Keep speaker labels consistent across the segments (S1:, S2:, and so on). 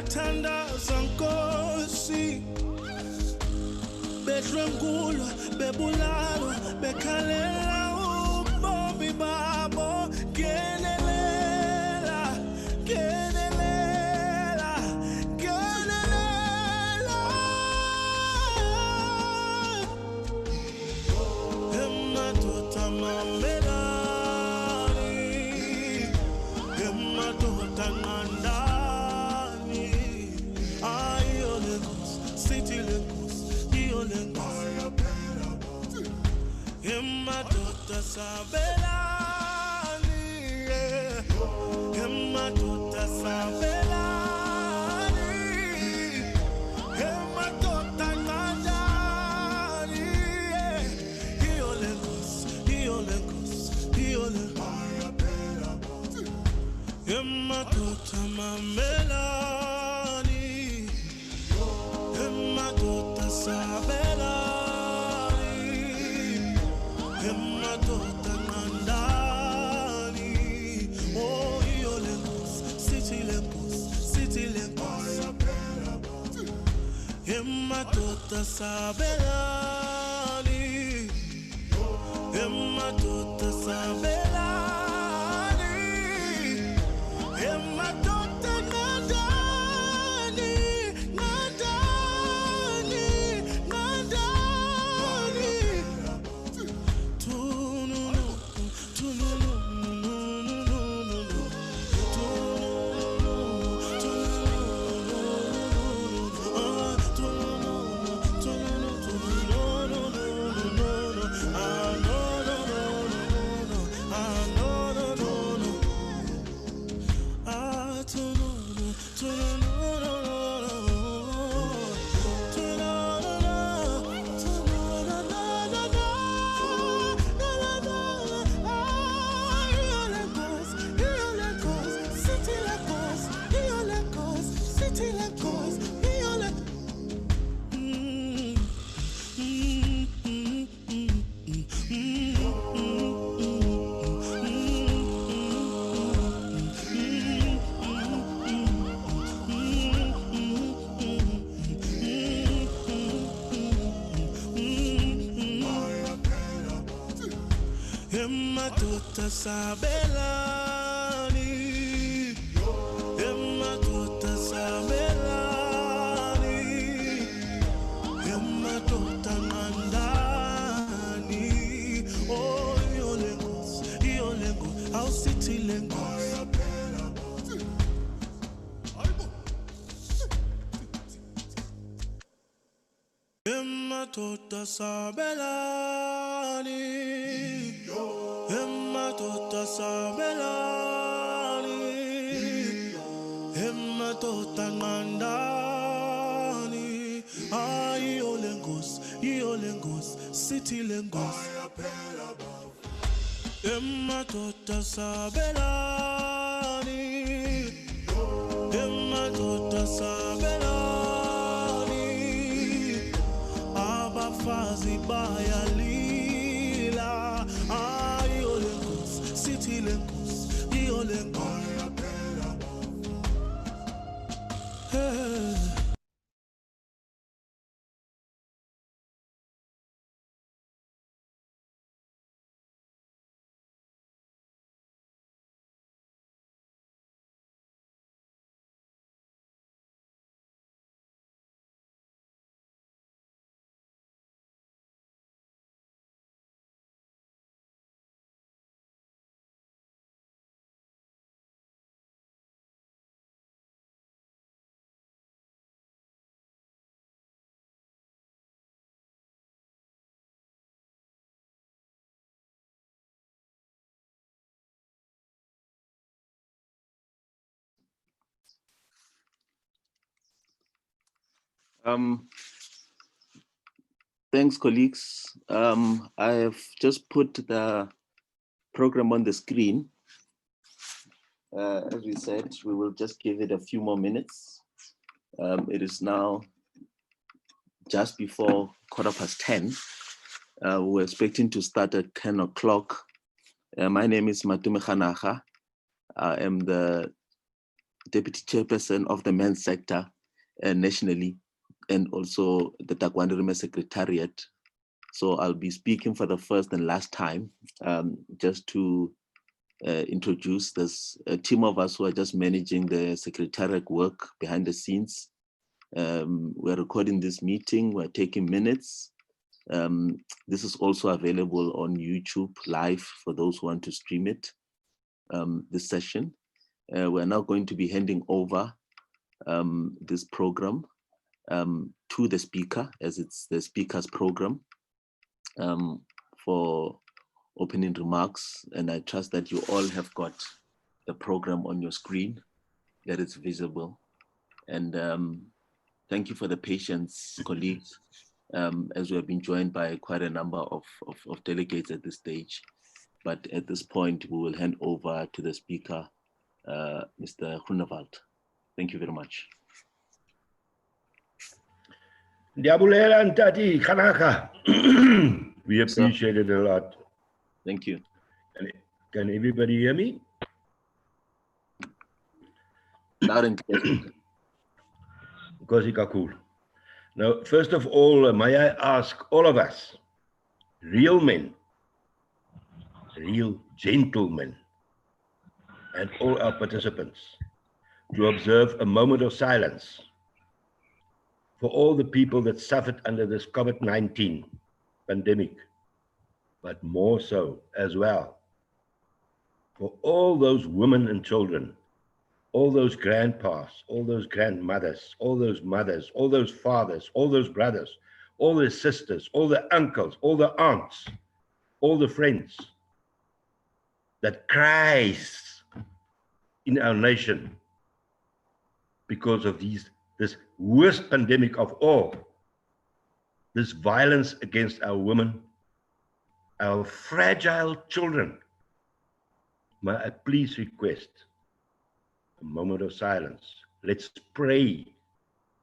S1: Bathandaza Nkosi bedlwengulwa bebulalwa bekhalela ubomi babo kenelela kenelela kenelela emadoda mamelani emadoda nqandani ayo Lagos city Lagos iyo Lagos emadoda sabelani emadoda sabelani emadoda nqandani iyo Lagos iyo Lagos iyo Lagos emadoda mamelani emadoda sabelani emadoda nqandani oh iyo Lagos city Lagos emadoda sabelani emadoda sabelani emadoda nqandani nqandani nqandani tununu tununu emadoda sabelani emadoda sabelani emadoda nqandani oh iyo Lagos our city Lagos emadoda sabelani emadoda sabelani emadoda nqandani iyo Lagos city Lagos emadoda sabelani emadoda sabelani abafazi bayalila iyo Lagos city Lagos iyo Lagos
S2: Thanks, colleagues. I have just put the program on the screen. As we said, we will just give it a few more minutes. It is now just before 10:15. We're expecting to start at 10 o'clock. My name is Matume Khanaga. I am the Deputy Chairperson of the Men's Sector nationally, and also the Taekwondo Rime Secretariat. So I'll be speaking for the first and last time, just to introduce this team of us who are just managing the secretariat work behind the scenes. We're recording this meeting, we're taking minutes. This is also available on YouTube live for those who want to stream it, this session. We're now going to be handing over this program to the speaker, as it's the speaker's program, for opening remarks. And I trust that you all have got the program on your screen, that it's visible. And thank you for the patience, colleagues, as we have been joined by quite a number of delegates at this stage. But at this point, we will hand over to the speaker, Mr. Groenewald. Thank you very much.
S3: Diabulela Ntati Kanaka. We appreciate it a lot.
S2: Thank you.
S3: Can everybody hear me?
S2: Loud and clear.
S3: Cool. Now, first of all, may I ask all of us, real men, real gentlemen, and all our participants, to observe a moment of silence for all the people that suffered under this COVID-19 pandemic, but more so as well for all those women and children, all those grandpas, all those grandmothers, all those mothers, all those fathers, all those brothers, all the sisters, all the uncles, all the aunts, all the friends that cries in our nation because of this worst pandemic of all, this violence against our women, our fragile children. May I please request a moment of silence. Let's pray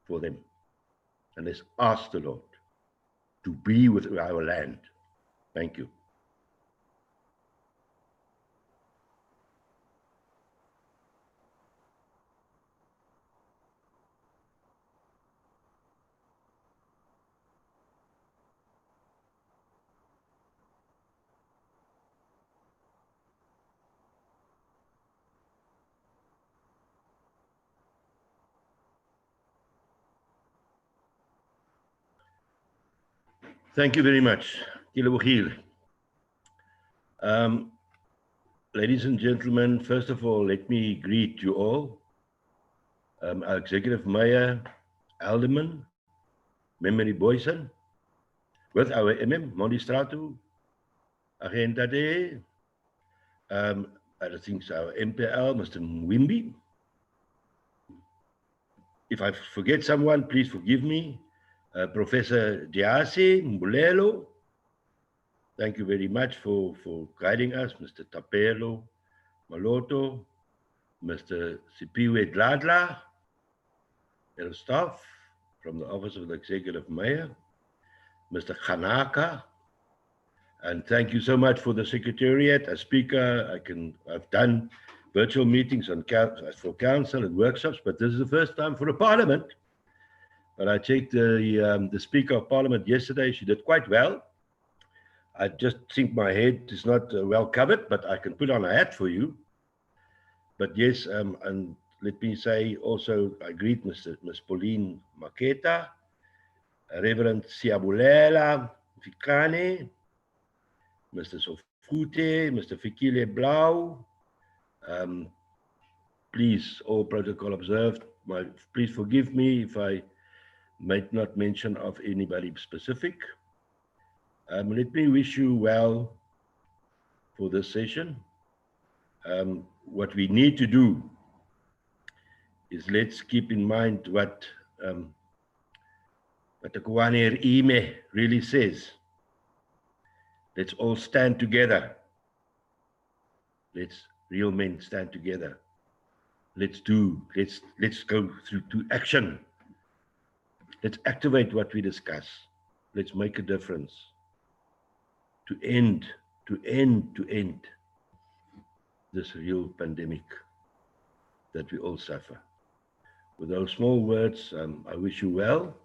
S3: for them, and let's ask the Lord to be with our land. Thank you. Thank you very much. Ladies and gentlemen, first of all, let me greet you all. Our Executive Mayor, Alderman, Memory Boyson, with our MM, Mondistrato, Agenda Day, I think our MPL, Mr. Mwimbi. If I forget someone, please forgive me. Professor Diasi Mbulelo, thank you very much for guiding us. Mr. Tapelo Maloto, Mr. Sipiwe Dladla, and staff from the Office of the Executive Mayor, Mr. Kanaka, and thank you so much for the Secretariat. As Speaker, I've done virtual meetings for council and workshops, but this is the first time for a Parliament. But I checked the Speaker of Parliament yesterday. She did quite well. I just think my head is not well covered, but I can put on a hat for you. But yes, and let me say also, I greet Miss Pauline Maketa, Reverend Siabulela Fikane, Mr. Sofute, Mr. Fikile Blau. Please, all protocol observed. Please forgive me if I might not mention of anybody specific. Let me wish you well for this session. What we need to do is let's keep in mind what the Kwane Ime really says. Let's all stand together. Let's real men stand together. Let's go through to action. Let's activate what we discuss. Let's make a difference to end this real pandemic. that we all suffer. With those small words, I wish you well,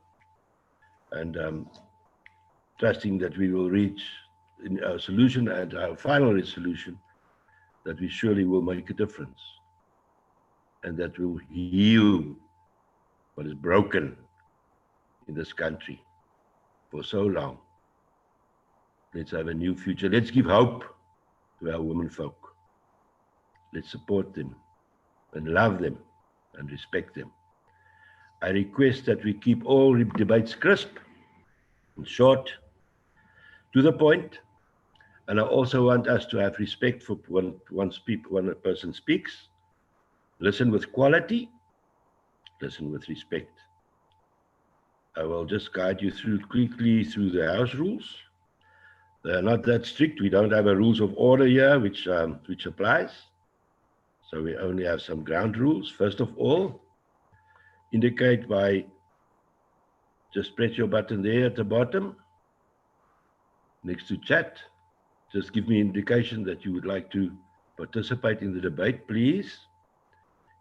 S3: and trusting that we will reach in our solution and our final resolution, that we surely will make a difference, and that we will heal what is broken in this country for so long. Let's have a new future. Let's give hope to our women folk. Let's support them and love them and respect them. I request that we keep all debates crisp and short, to the point. And I also want us to have respect for when a person speaks. Listen with quality, listen with respect. I will just guide you quickly through the house rules. They are not that strict. We don't have a rules of order here, which applies. So we only have some ground rules. First of all, indicate by, just press your button there at the bottom, next to chat. Just give me indication that you would like to participate in the debate, please.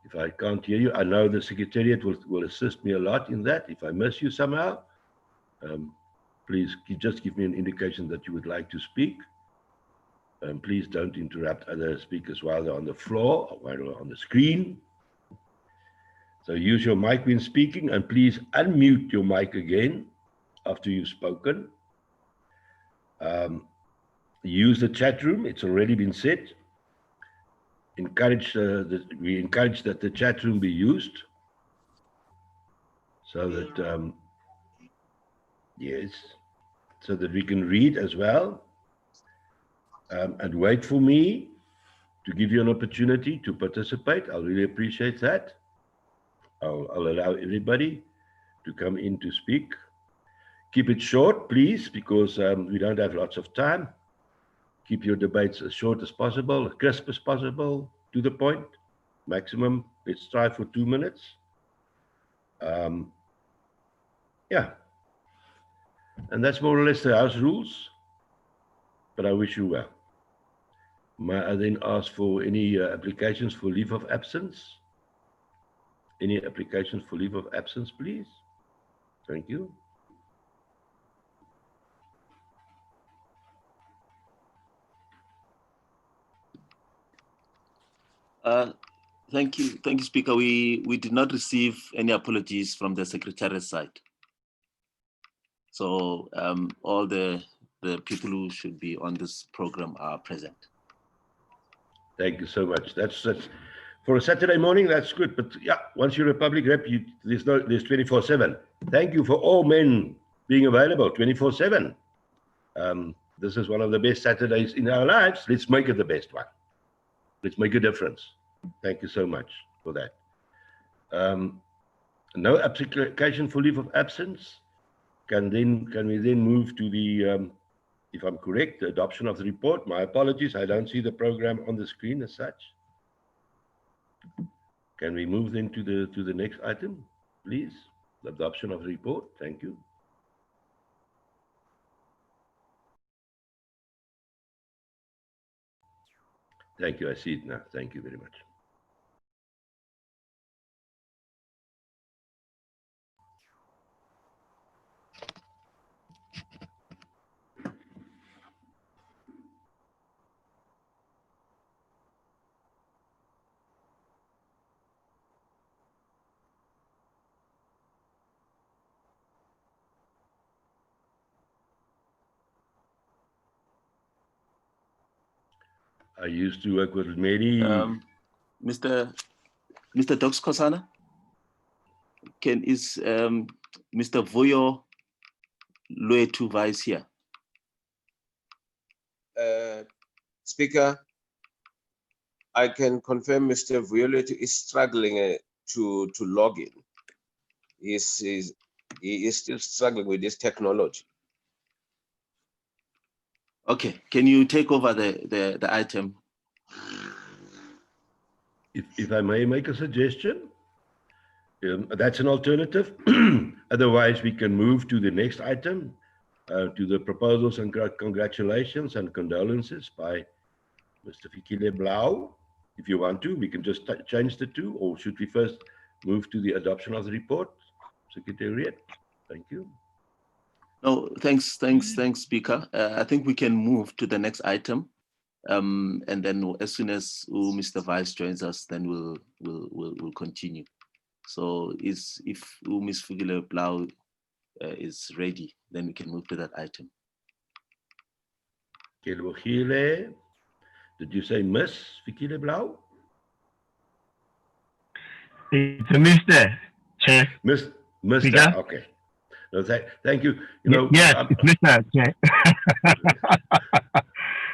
S3: If I can't hear you, I know the Secretariat will assist me a lot in that. If I miss you somehow, please just give me an indication that you would like to speak. Please don't interrupt other speakers while they're on the floor or while they're on the screen. So use your mic when speaking, and please unmute your mic again after you've spoken. Use the chat room. It's already been said. We encourage that the chat room be used, so that yes, so that we can read as well. And wait for me to give you an opportunity to participate. I'll really appreciate that. I'll allow everybody to come in to speak. Keep it short, please, because we don't have lots of time. Keep your debates as short as possible, as crisp as possible, to the point. Maximum, let's try for 2 minutes. Yeah. And that's more or less the house rules. But I wish you well. May I then ask for any applications for leave of absence? Any applications for leave of absence, please? Thank you.
S2: Thank you, Speaker. We did not receive any apologies from the Secretariat side. So all the people who should be on this program are present.
S3: Thank you so much. That's for a Saturday morning. That's good. But yeah, once you're a public rep, there's 24/7. Thank you for all men being available 24/7. This is one of the best Saturdays in our lives. Let's make it the best one. Let's make a difference. Thank you so much for that. No application for leave of absence. Can we then move to the, if I'm correct, the adoption of the report? My apologies, I don't see the program on the screen as such. Can we move then to the next item, please? The adoption of the report. Thank you. Thank you. I see it now. Thank you very much. I used to work with many.
S2: Mr. Dox Kosana, is Mr. Vuyo Loetu Vice here?
S4: Speaker, I can confirm Mr. Vuyo Loetu is struggling to log in. He is still struggling with this technology.
S2: Okay, can you take over the item?
S3: If I may make a suggestion, that's an alternative. Otherwise, we can move to the next item, to the proposals and congratulations and condolences by Mr. Fikile Blau. If you want to, we can just change the two, or should we first move to the adoption of the report? Secretariat, thank you.
S2: No, thanks, Speaker. I think we can move to the next item. And then as soon as Mr. Vice joins us, then we'll continue. So if Ms. Fikile Blau is ready, then we can move to that item.
S3: Kelbogile, did you say Miss Fikile Blau?
S5: It's a Mr. Chair.
S3: Mr.
S5: Speaker?
S3: Okay. No, thank you. You know,
S5: yes, it's Mr. Chair.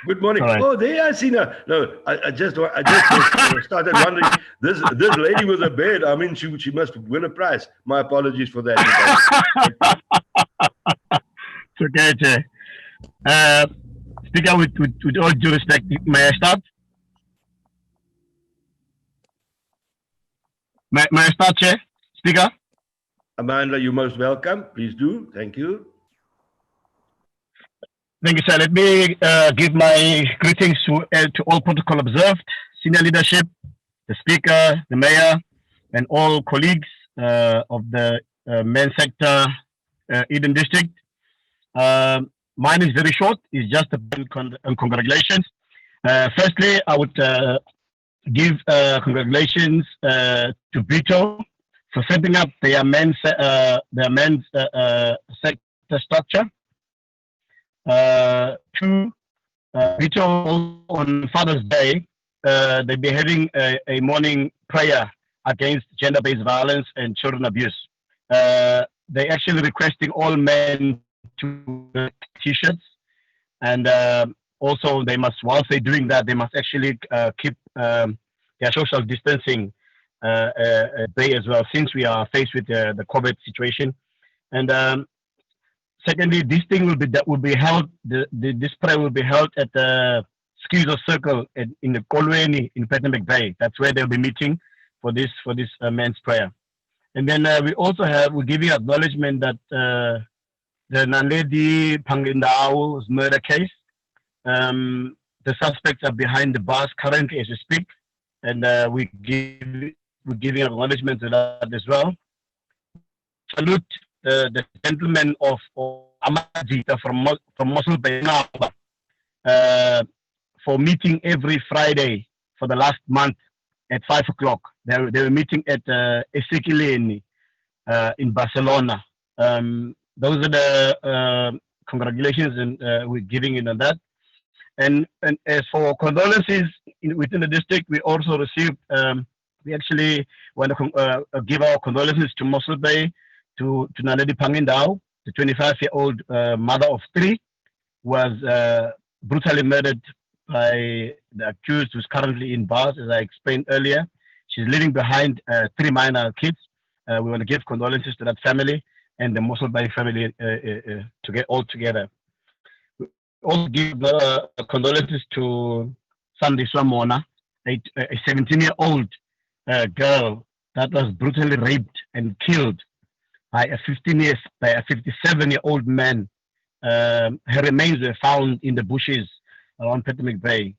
S3: Good morning.
S5: Sorry.
S3: Oh, there I see now. No, I just started wondering. This lady with a bed. I mean, she must win a prize. My apologies for that.
S5: It's okay, Chair. Speaker, with all due respect, may I start? May I start, Chair? Speaker?
S3: Amanda, you're most welcome. Please do. Thank you.
S5: Thank you, sir. Let me give my greetings to all protocol observed, senior leadership, the Speaker, the Mayor, and all colleagues of the main sector, Eden District. Mine is very short. It's just a congratulations. Firstly, I would give congratulations to Brito for setting up their men's sector structure. To Brito on Father's Day, they'll be having a morning prayer against gender-based violence and children abuse. They're actually requesting all men to wear t-shirts, and also they must, whilst they're doing that, they must actually keep their social distancing at bay as well, since we are faced with the COVID situation. And secondly, this thing will be held. This prayer will be held at the Skizo Circle in the Kolweni in Pietermaritzburg Bay. That's where they'll be meeting for this men's prayer. And then we're giving acknowledgement that the Naledi Pangindau's murder case, the suspects are behind the bars currently as we speak, and we're giving acknowledgement to that as well. Salute the gentleman of Amajita from Mosul Bay for meeting every Friday for the last month at 5 o'clock. They were meeting at Esekileni in Barcelona. Those are the congratulations, and we're giving in on that. And as for condolences within the district, we also received, we actually want to give our condolences to Mosul Bay, to Naledi Pangindau, the 25-year-old mother of 3, was brutally murdered by the accused, who's currently in bars, as I explained earlier. She's leaving behind 3 minor kids. We want to give condolences to that family and the Mosul Bay family to get all together. We also give condolences to Sandy Swamona, a 17-year-old girl that was brutally raped and killed by a 57-year-old man. Her remains were found in the bushes around Pietermaritzburg Bay.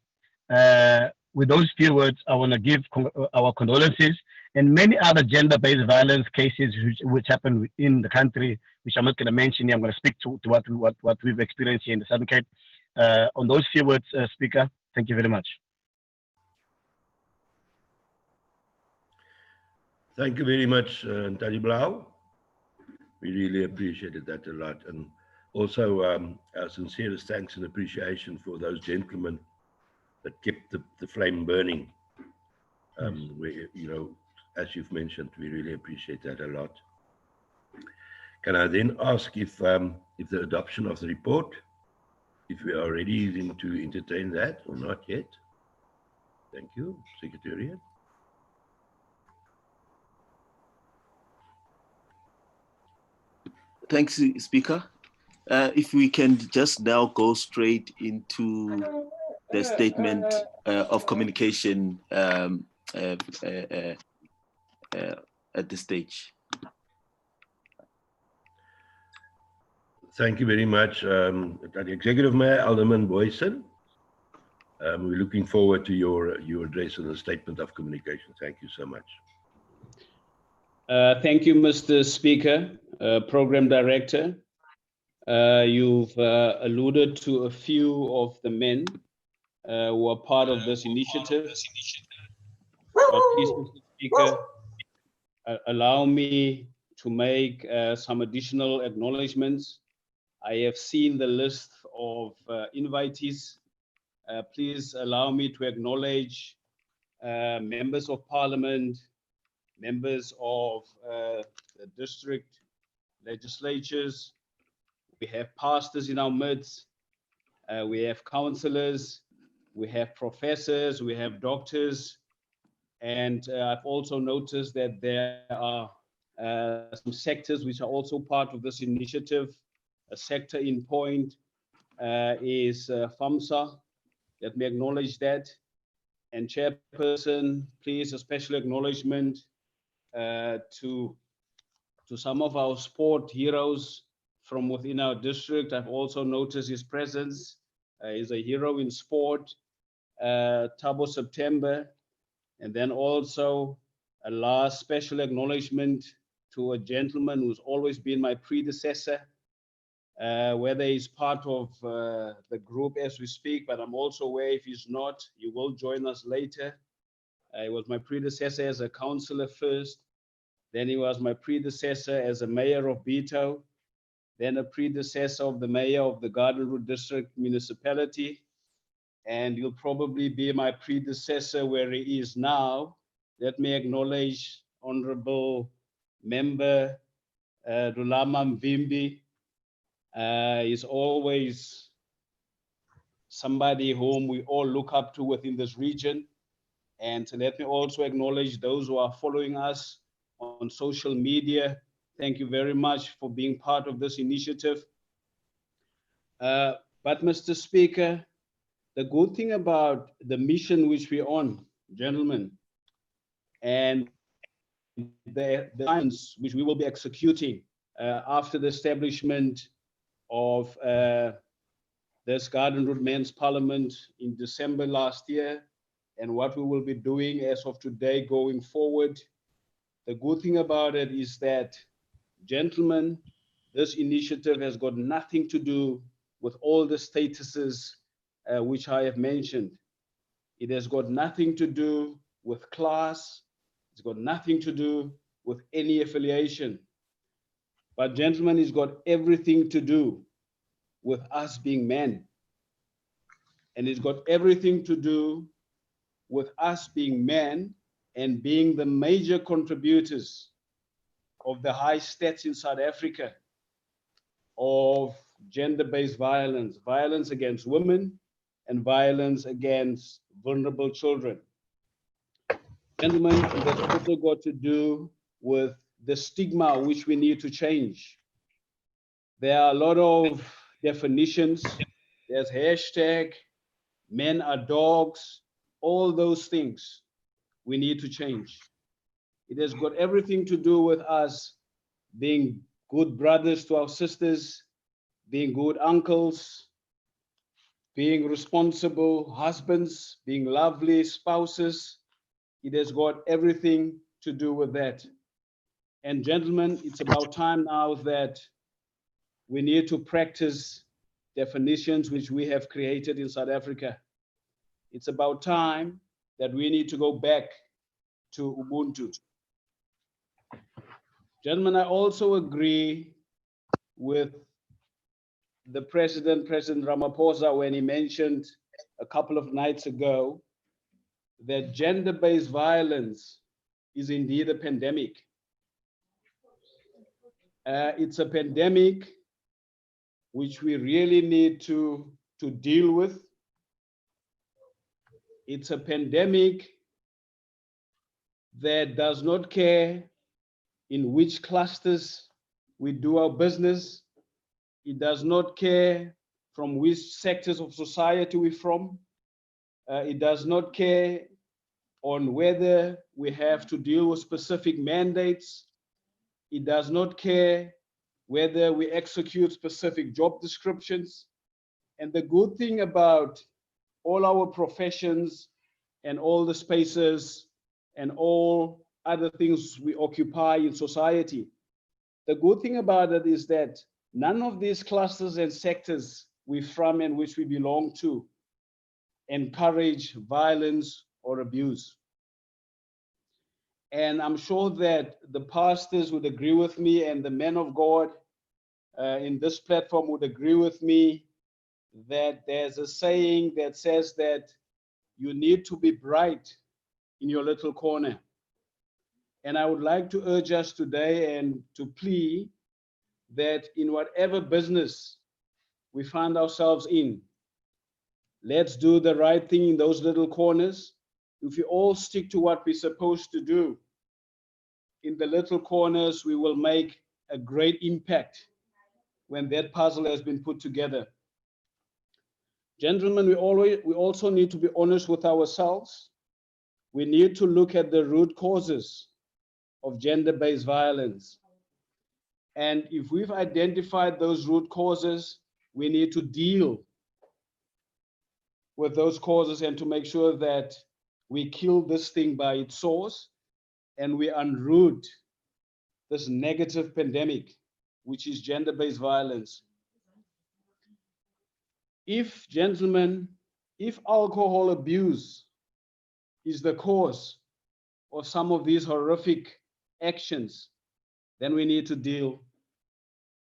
S5: With those few words, I want to give our condolences, and many other gender-based violence cases which happen in the country, which I'm not going to mention here. I'm going to speak to what we've experienced here in the Southern Cape. On those few words, Speaker, thank you very much.
S3: Thank you very much, Ntali Blau. We really appreciated that a lot. And also our sincerest thanks and appreciation for those gentlemen that kept the flame burning. We, you know, as you've mentioned, we really appreciate that a lot. Can I then ask if the adoption of the report, if we are ready then to entertain that or not yet? Thank you, Secretariat.
S2: Thanks, Speaker. If we can just now go straight into the statement of communication at this stage.
S3: Thank you very much, Executive Mayor Alderman Boyson. We're looking forward to your address and the statement of communication. Thank you so much.
S6: Thank you, Mr. Speaker, Program Director. You've alluded to a few of the men who are part of this initiative. But please, Mr. Speaker, allow me to make some additional acknowledgements. I have seen the list of invitees. Please allow me to acknowledge members of parliament, members of the district legislatures. We have pastors in our midst. We have councillors. We have professors. We have doctors. And I've also noticed that there are some sectors which are also part of this initiative. A sector in point is FAMSA. Let me acknowledge that. And Chairperson, please, a special acknowledgement to some of our sport heroes from within our district. I've also noticed his presence. He's a hero in sport, Thabo September. And then also a last special acknowledgement to a gentleman who's always been my predecessor, whether he's part of the group as we speak, but I'm also aware if he's not, he will join us later. He was my predecessor as a councillor first, then he was my predecessor as a mayor of Bito, then a predecessor of the mayor of the Garden Route District Municipality, and he'll probably be my predecessor where he is now. Let me acknowledge Honorable Member Rulama Mvimbi. He's always somebody whom we all look up to within this region. And let me also acknowledge those who are following us on social media. Thank you very much for being part of this initiative. But Mr. Speaker, the good thing about the mission which we're on, gentlemen, and the plans which we will be executing after the establishment of this Garden Route Men's Parliament in December last year, and what we will be doing as of today going forward. The good thing about it is that, gentlemen, this initiative has got nothing to do with all the statuses which I have mentioned. It has got nothing to do with class. It's got nothing to do with any affiliation. But gentlemen, it's got everything to do with us being men. And it's got everything to do with us being men and being the major contributors of the high stats in South Africa of gender-based violence, violence against women, and violence against vulnerable children. Gentlemen, it has also got to do with the stigma which we need to change. There are a lot of definitions. There's hashtag, men are dogs, all those things we need to change. It has got everything to do with us being good brothers to our sisters, being good uncles, being responsible husbands, being lovely spouses. It has got everything to do with that. And gentlemen, it's about time now that we need to practice definitions which we have created in South Africa. It's about time that we need to go back to Ubuntu. Gentlemen, I also agree with the President Ramaphosa, when he mentioned a couple of nights ago that gender-based violence is indeed a pandemic. It's a pandemic which we really need to deal with. It's a pandemic that does not care in which clusters we do our business. It does not care from which sectors of society we're from. It does not care on whether we have to deal with specific mandates. It does not care whether we execute specific job descriptions. And the good thing about all our professions and all the spaces and all other things we occupy in society. The good thing about it is that none of these clusters and sectors we from and which we belong to encourage violence or abuse. And I'm sure that the pastors would agree with me, and the men of God in this platform would agree with me, that there's a saying that says that you need to be bright in your little corner. And I would like to urge us today and to plea that in whatever business we find ourselves in, let's do the right thing in those little corners. If we all stick to what we're supposed to do in the little corners, we will make a great impact when that puzzle has been put together. Gentlemen, we also need to be honest with ourselves. We need to look at the root causes of gender-based violence. And if we've identified those root causes, we need to deal with those causes and to make sure that we kill this thing by its source and we unroot this negative pandemic, which is gender-based violence. If, gentlemen, if alcohol abuse is the cause of some of these horrific actions, then we need to deal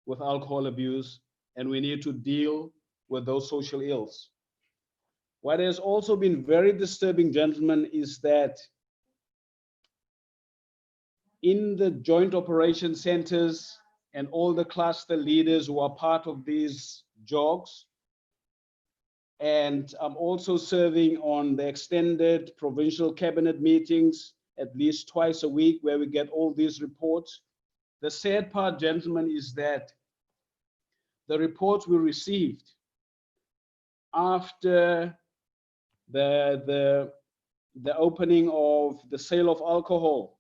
S6: with alcohol abuse and we need to deal with those social ills. What has also been very disturbing, gentlemen, is that in the joint operation centers and all the cluster leaders who are part of these jogs, and I'm also serving on the extended provincial cabinet meetings at least twice a week where we get all these reports. The sad part, gentlemen, is that the reports we received after the opening of the sale of alcohol,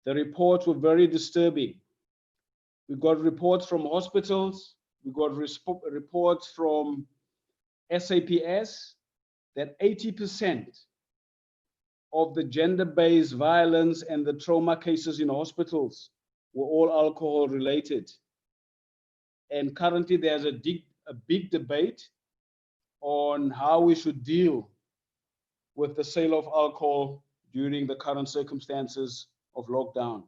S6: the reports were very disturbing. We got reports from hospitals, we got reports from SAPS that 80% of the gender-based violence and the trauma cases in hospitals were all alcohol related. And currently there's a big debate on how we should deal with the sale of alcohol during the current circumstances of lockdown.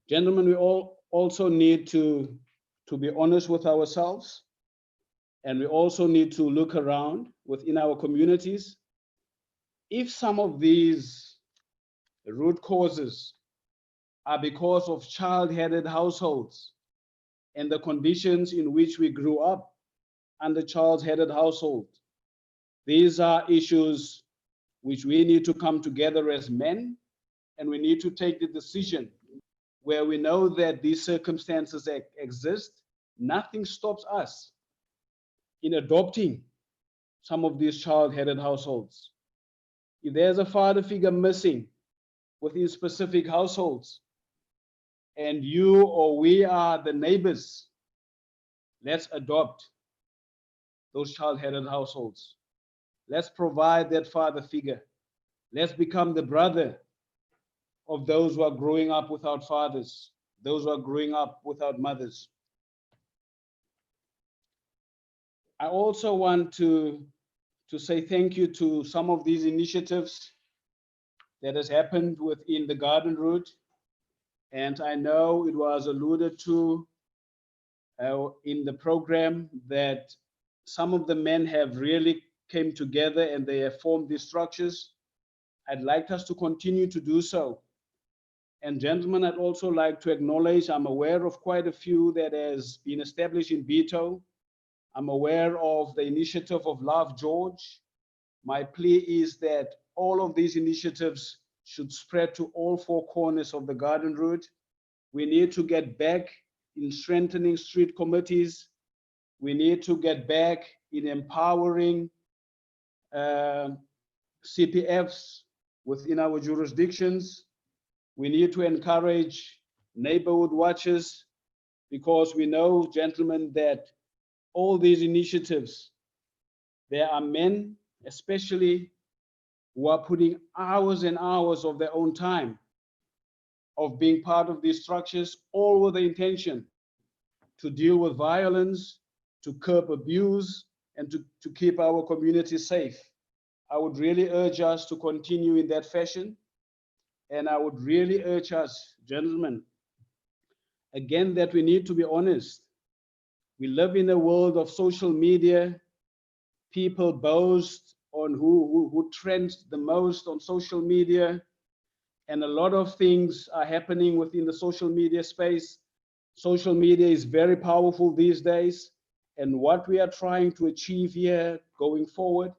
S6: Gentlemen, we all also need to be honest with ourselves, and we also need to look around within our communities. If some of these root causes are because of child-headed households and the conditions in which we grew up under child-headed household, these are issues which we need to come together as men, and we need to take the decision where we know that these circumstances exist. Nothing stops us in adopting some of these child-headed households. If there's a father figure missing within specific households, and you or we are the neighbors, let's adopt those child-headed households. Let's provide that father figure. Let's become the brother of those who are growing up without fathers, those who are growing up without mothers. I also want to say thank you to some of these initiatives that has happened within the Garden Route. And I know it was alluded to in the program that some of the men have really came together and they have formed these structures. I'd like us to continue to do so. And gentlemen, I'd also like to acknowledge, I'm aware of quite a few that has been established in Bito. I'm aware of the initiative of Love George. My plea is that all of these initiatives should spread to all four corners of the Garden Route. We need to get back in strengthening street committees. We need to get back in empowering CPFs within our jurisdictions. We need to encourage neighborhood watches, because we know, gentlemen, that all these initiatives, There are men, especially, who are putting hours and hours of their own time of being part of these structures, all with the intention to deal with violence, to curb abuse, and to keep our community safe. I would really urge us to continue in that fashion. And I would really urge us, gentlemen, again, that we need to be honest. We live in a world of social media. People boast on who trends the most on social media. And a lot of things are happening within the social media space. Social media is very powerful these days. And what we are trying to achieve here going forward,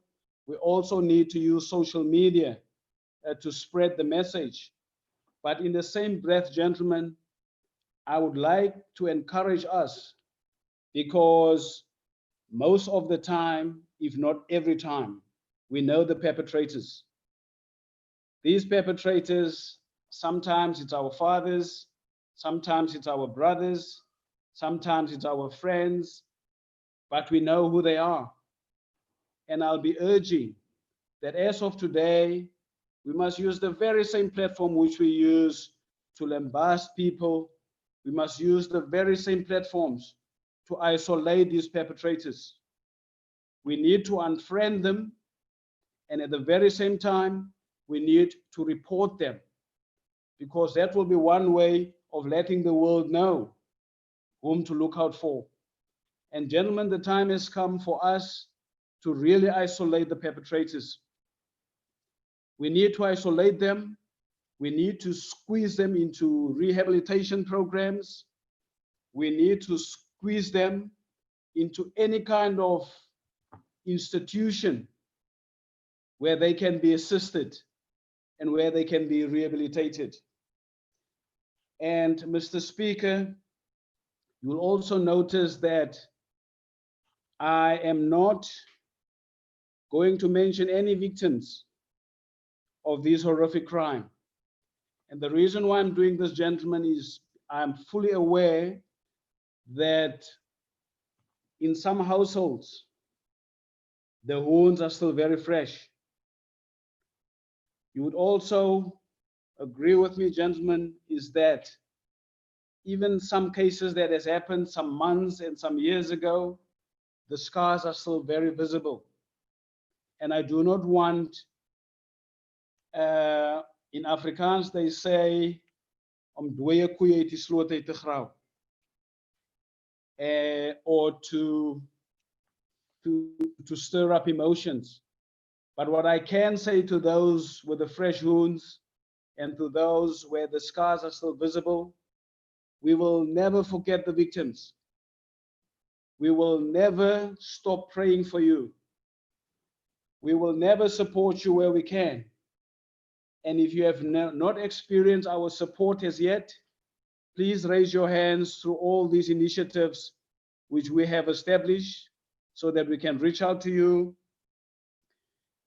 S6: we also need to use social media to spread the message. But in the same breath, gentlemen, I would like to encourage us, because most of the time, if not every time, we know the perpetrators. These perpetrators, sometimes it's our fathers, sometimes it's our brothers, sometimes it's our friends, but we know who they are. And I'll be urging that as of today, we must use the very same platform which we use to lambast people. We must use the very same platforms to isolate these perpetrators. We need to unfriend them, and at the very same time, we need to report them, because that will be one way of letting the world know whom to look out for. And gentlemen, the time has come for us to really isolate the perpetrators. We need to isolate them. We need to squeeze them into rehabilitation programs. We need to squeeze them into any kind of institution where they can be assisted and where they can be rehabilitated. And Mr. Speaker, you will also notice that I am not going to mention any victims of this horrific crime. And the reason why I'm doing this, gentlemen, is I'm fully aware that in some households, the wounds are still very fresh. You would also agree with me, gentlemen, is that even some cases that has happened some months and some years ago, the scars are still very visible. And I do not want, in Afrikaans they say, om dooie koeie uit die sloot uit te grawe, or to stir up emotions. But what I can say to those with the fresh wounds and to those where the scars are still visible, we will never forget the victims. We will never stop praying for you. We will never support you where we can. And if you have not experienced our support as yet, please raise your hands through all these initiatives which we have established so that we can reach out to you.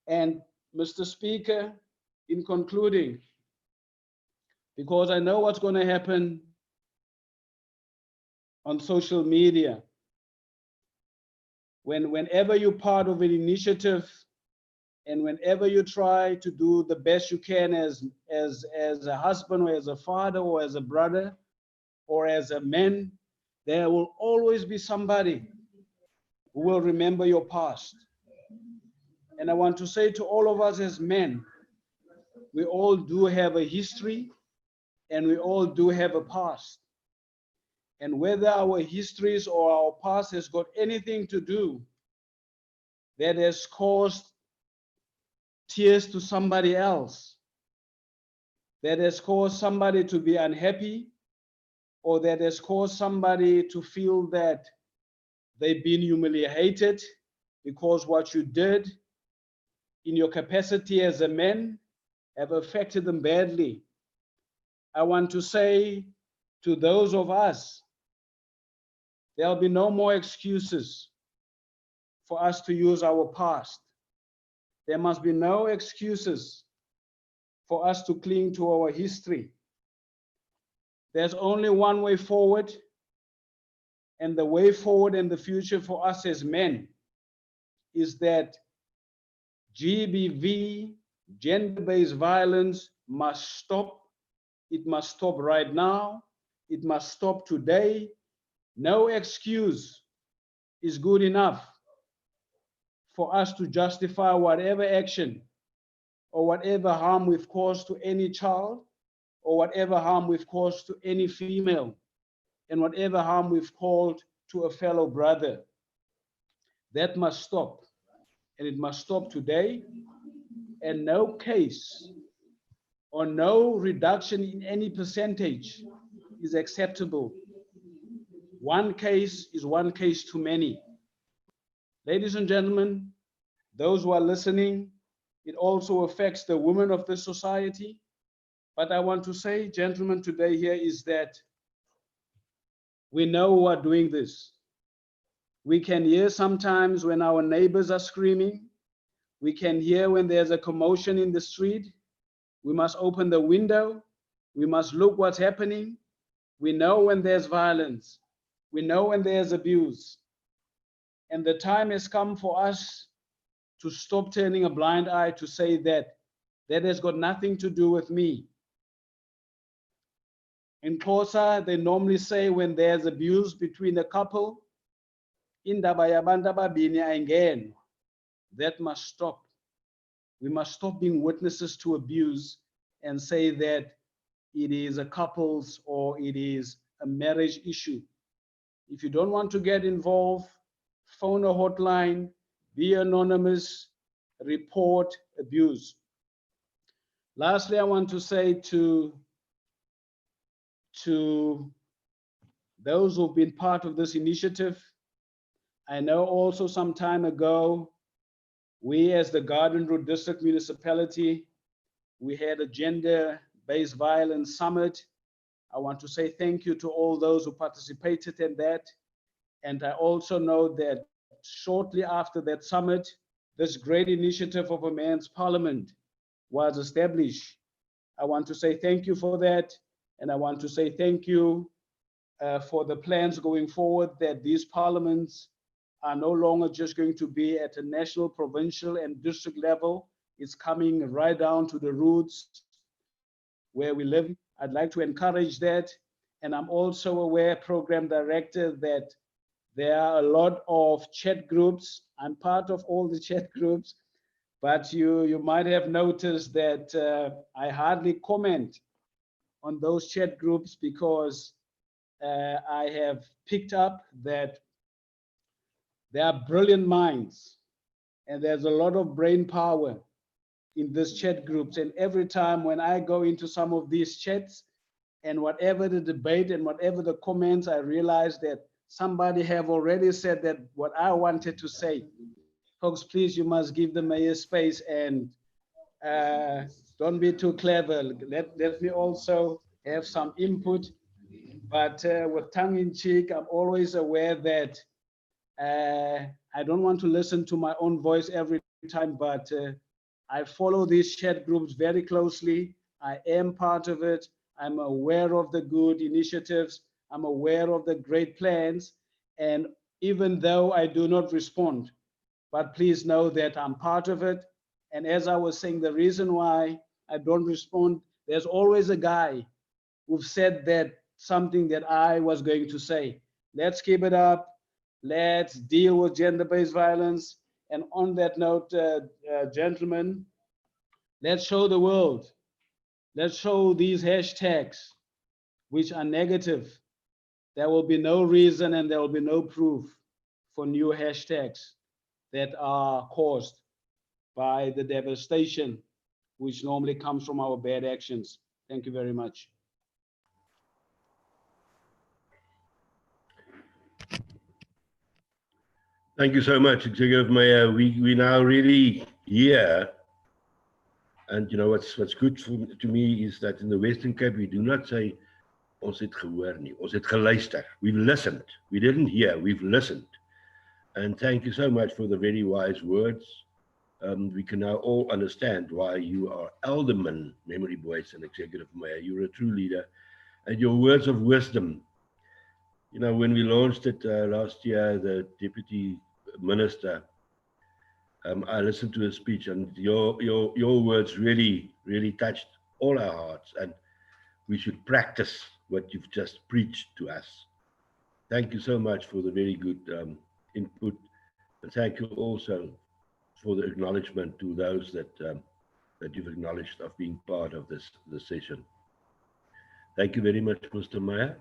S6: And Mr. Speaker, in concluding, because I know what's going to happen on social media, whenever you're part of an initiative and whenever you try to do the best you can as a husband or as a father or as a brother or as a man, there will always be somebody who will remember your past. And I want to say to all of us as men, we all do have a history and we all do have a past. And whether our histories or our past has got anything to do that has caused tears to somebody else, that has caused somebody to be unhappy, or that has caused somebody to feel that they've been humiliated because what you did in your capacity as a man have affected them badly. I want to say to those of us, there'll be no more excuses for us to use our past. There must be no excuses for us to cling to our history. There's only one way forward, and the way forward in the future for us as men is that GBV, gender-based violence, must stop. It must stop right now. It must stop today. No excuse is good enough for us to justify whatever action or whatever harm we've caused to any child, or whatever harm we've caused to any female, and whatever harm we've caused to a fellow brother. That must stop, and it must stop today. And no case or no reduction in any percentage is acceptable. One case is one case too many. Ladies and gentlemen, those who are listening, it also affects the women of this society. But I want to say, gentlemen, today here is that we know who are doing this. We can hear sometimes when our neighbors are screaming. We can hear when there's a commotion in the street. We must open the window. We must look what's happening. We know when there's violence. We know when there's abuse. And the time has come for us to stop turning a blind eye to say that that has got nothing to do with me. In Xhosa, they normally say when there's abuse between a couple, indaba yabantu ababini ayingenwa. That must stop. We must stop being witnesses to abuse and say that it is a couple's or it is a marriage issue. If you don't want to get involved, phone a hotline, be anonymous, report abuse. Lastly, I want to say to those who've been part of this initiative, I know also some time ago, we as the Garden Route District Municipality, we had a gender-based violence summit. I want to say thank you to all those who participated in that. And I also know that shortly after that summit, this great initiative of a Men's Parliament was established. I want to say thank you for that. And I want to say thank you for the plans going forward, that these parliaments are no longer just going to be at a national, provincial, and district level. It's coming right down to the roots where we live. I'd like to encourage that. And I'm also aware, Program Director, that there are a lot of chat groups. I'm part of all the chat groups, but you might have noticed that I hardly comment on those chat groups because I have picked up that there are brilliant minds and there's a lot of brain power in these chat groups. And every time when I go into some of these chats and whatever the debate and whatever the comments, I realize that somebody have already said that what I wanted to say. Folks, please, you must give the mayor space and don't be too clever. Let me also have some input. But with tongue in cheek, I'm always aware that I don't want to listen to my own voice every time, but I follow these chat groups very closely. I am part of it. I'm aware of the good initiatives. I'm aware of the great plans. And even though I do not respond, but please know that I'm part of it. And as I was saying, the reason why I don't respond, there's always a guy who said that something that I was going to say. Let's keep it up. Let's deal with gender-based violence. And on that note, gentlemen, let's show the world. Let's show these hashtags, which are negative. There will be no reason and there will be no proof for new hashtags that are caused by the devastation which normally comes from our bad actions. Thank you very much.
S3: Thank you so much, Executive Mayor. We now really hear, and you know what's good to me is that in the Western Cape we do not say ons het gehoor nie, ons het geluister. We've listened. We didn't hear, we've listened. And thank you so much for the very wise words. We can now all understand why you are Alderman, Memory Boyce, and Executive Mayor. You're a true leader. And your words of wisdom, you know, when we launched it last year, the Deputy Minister I listened to a speech, and your words really touched all our hearts, and we should practice what you've just preached to us. Thank you so much for the very good input, and thank you also for the acknowledgement to those that you've acknowledged of being part of this session. Thank you very much, Mr. Meyer.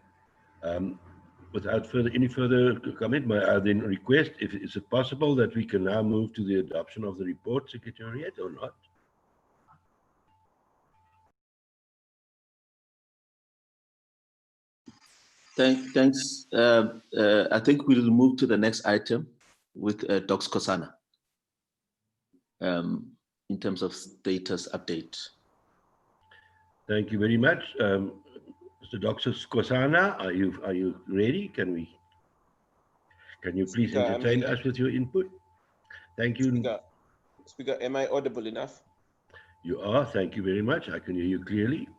S3: Without any further comment, may I then request, if is it possible that we can now move to the adoption of the report, Secretariat, or not?
S2: Thanks. I think we'll move to the next item with Dr. Skosana in terms of status update.
S3: Thank you very much. Mr. Dr. Skosana, are you ready? Can you please
S4: Speaker,
S3: entertain us with your input? Thank you.
S4: Speaker, am I audible enough?
S3: You are. Thank you very much. I can hear you clearly.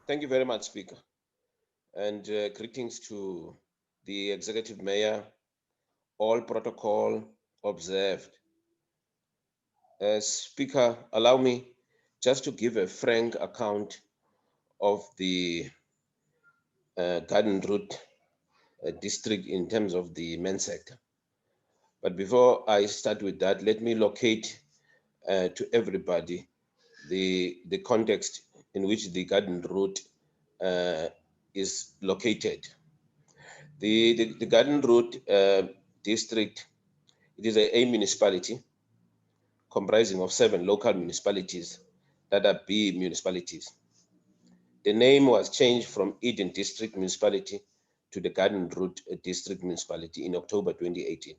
S4: Thank you very much, Speaker. And greetings to the Executive Mayor, all protocol observed. Speaker, allow me just to give a frank account of the Garden Route district in terms of the men's sector. But before I start with that, let me locate to everybody the context in which the Garden Route is located. The Garden Route district, it is a municipality comprising of 7 local municipalities that are B municipalities. The name was changed from Eden District Municipality to the Garden Route District Municipality in October 2018.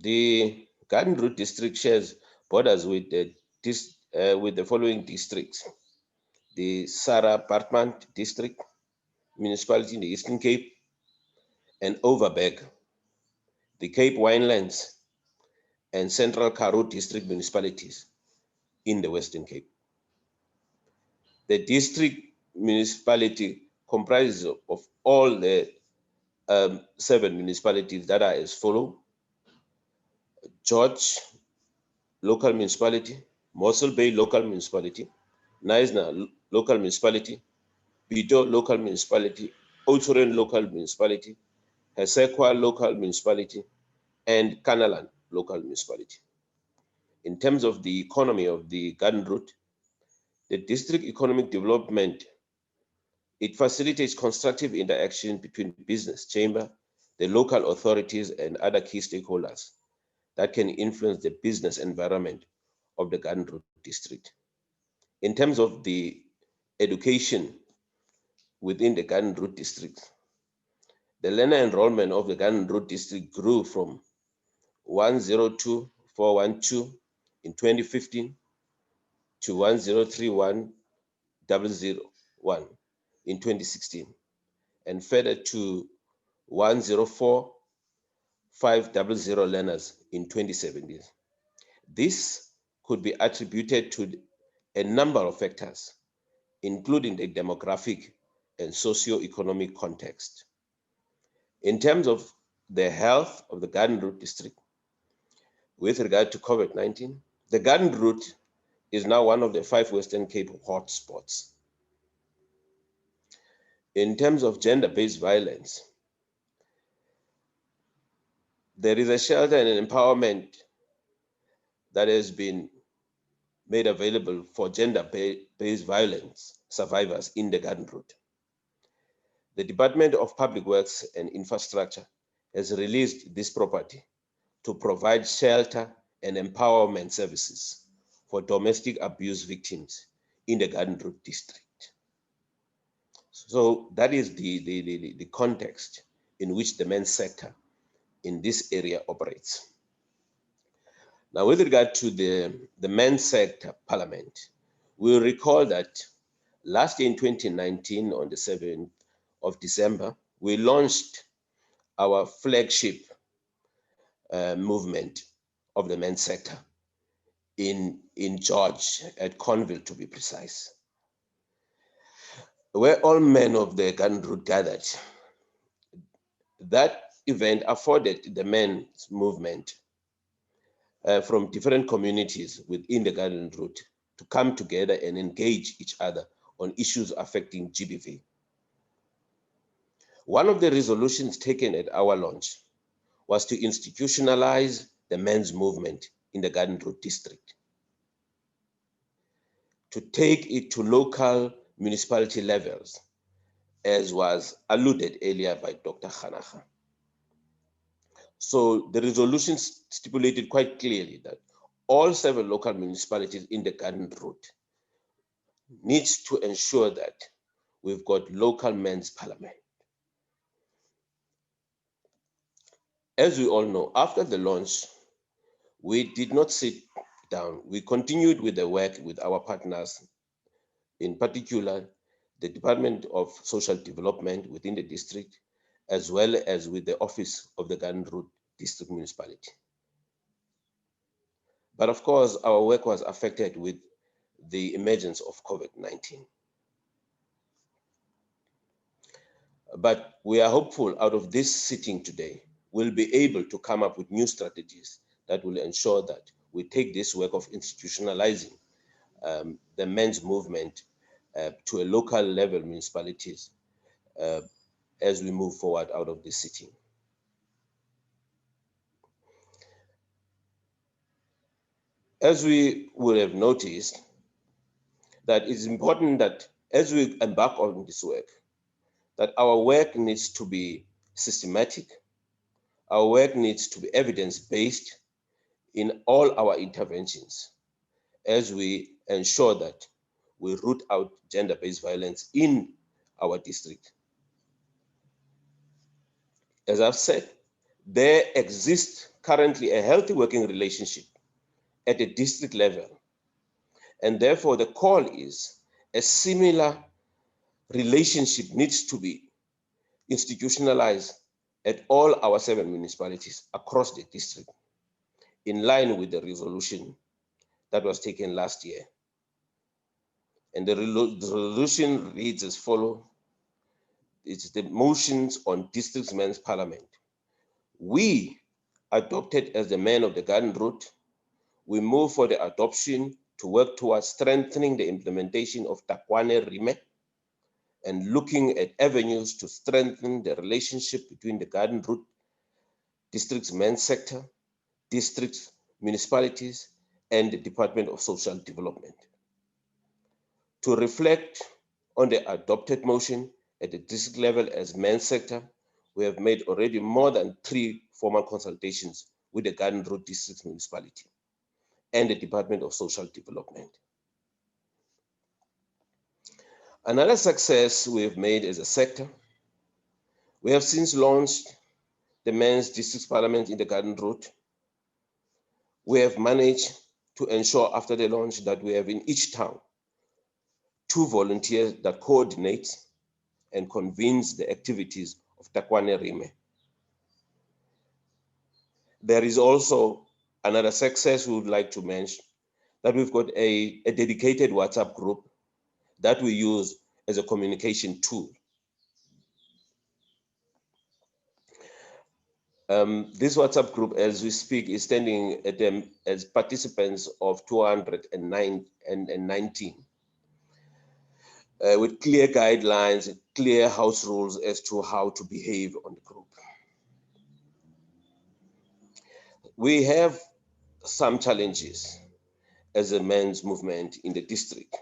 S4: The Garden Route District shares borders with the following districts: the Sarah Parkman District Municipality in the Eastern Cape, and Overberg, the Cape Winelands, and Central Karoo District Municipalities in the Western Cape. The district municipality comprises of all the 7 municipalities that are as follow: George Local Municipality, Mossel Bay Local Municipality, Knysna Local Municipality, Bito Local Municipality, Oudtshoorn Local Municipality, Hessequa Local Municipality, and Kanaland Local Municipality. In terms of the economy of the Garden Route, the district economic development, it facilitates constructive interaction between business chamber, the local authorities, and other key stakeholders that can influence the business environment of the Garden Route district. In terms of the education within the Garden Route district, the learner enrollment of the Garden Route district grew from 102,412 in 2015 to 103,101 in 2016, and further to 104,500 learners in 2017. This could be attributed to a number of factors, including the demographic and socio-economic context. In terms of the health of the Garden Route district, with regard to COVID-19, the Garden Route is now one of the 5 Western Cape hotspots. In terms of gender-based violence, there is a shelter and an empowerment that has been made available for gender-based violence survivors in the Garden Route. The Department of Public Works and Infrastructure has released this property to provide shelter and empowerment services for domestic abuse victims in the Garden Route district. So that is the context in which the men's sector in this area operates. Now, with regard to the men's sector parliament, we'll recall that last year in 2019, on the 7th of December, we launched our flagship movement of the men's sector in George, at Conville to be precise, where all men of the Garden Route gathered. That event afforded the men's movement from different communities within the Garden Route to come together and engage each other on issues affecting GBV. One of the resolutions taken at our launch was to institutionalize the men's movement in the Garden Route district, to take it to local municipality levels, as was alluded earlier by Dr. Khanaka. So the resolution stipulated quite clearly that all 7 local municipalities in the Garden Route needs to ensure that we've got local men's parliament. As we all know, after the launch, we did not sit down. We continued with the work with our partners, in particular, the Department of Social Development within the district, as well as with the Office of the Garden Route District Municipality. But of course, our work was affected with the emergence of COVID-19. But we are hopeful out of this sitting today, we'll be able to come up with new strategies that will ensure that we take this work of institutionalizing the men's movement to a local level municipalities as we move forward out of this sitting. As we will have noticed, that it's important that as we embark on this work, that our work needs to be systematic, our work needs to be evidence-based in all our interventions as we ensure that we root out gender-based violence in our district. As I've said, there exists currently a healthy working relationship at a district level, and therefore the call is a similar relationship needs to be institutionalized at all our 7 municipalities across the district, in line with the resolution that was taken last year. And the resolution reads as follows. It's the motions on district's men's parliament. We, adopted as the men of the Garden Route, we move for the adoption to work towards strengthening the implementation of Takwane Rime and looking at avenues to strengthen the relationship between the Garden Route district's men's sector, districts, municipalities, and the Department of Social Development. To reflect on the adopted motion at the district level as men's sector, we have made already more than 3 formal consultations with the Garden Route district municipality and the Department of Social Development. Another success we have made as a sector, we have since launched the men's district parliament in the Garden Route. We have managed to ensure after the launch that we have in each town 2 volunteers that coordinate and convenes the activities of Takwane Rime. There is also another success we would like to mention, that we've got a dedicated WhatsApp group that we use as a communication tool. This WhatsApp group, as we speak, is standing at them as participants of 219, with clear guidelines, clear house rules as to how to behave on the group. We have some challenges as a men's movement in the district.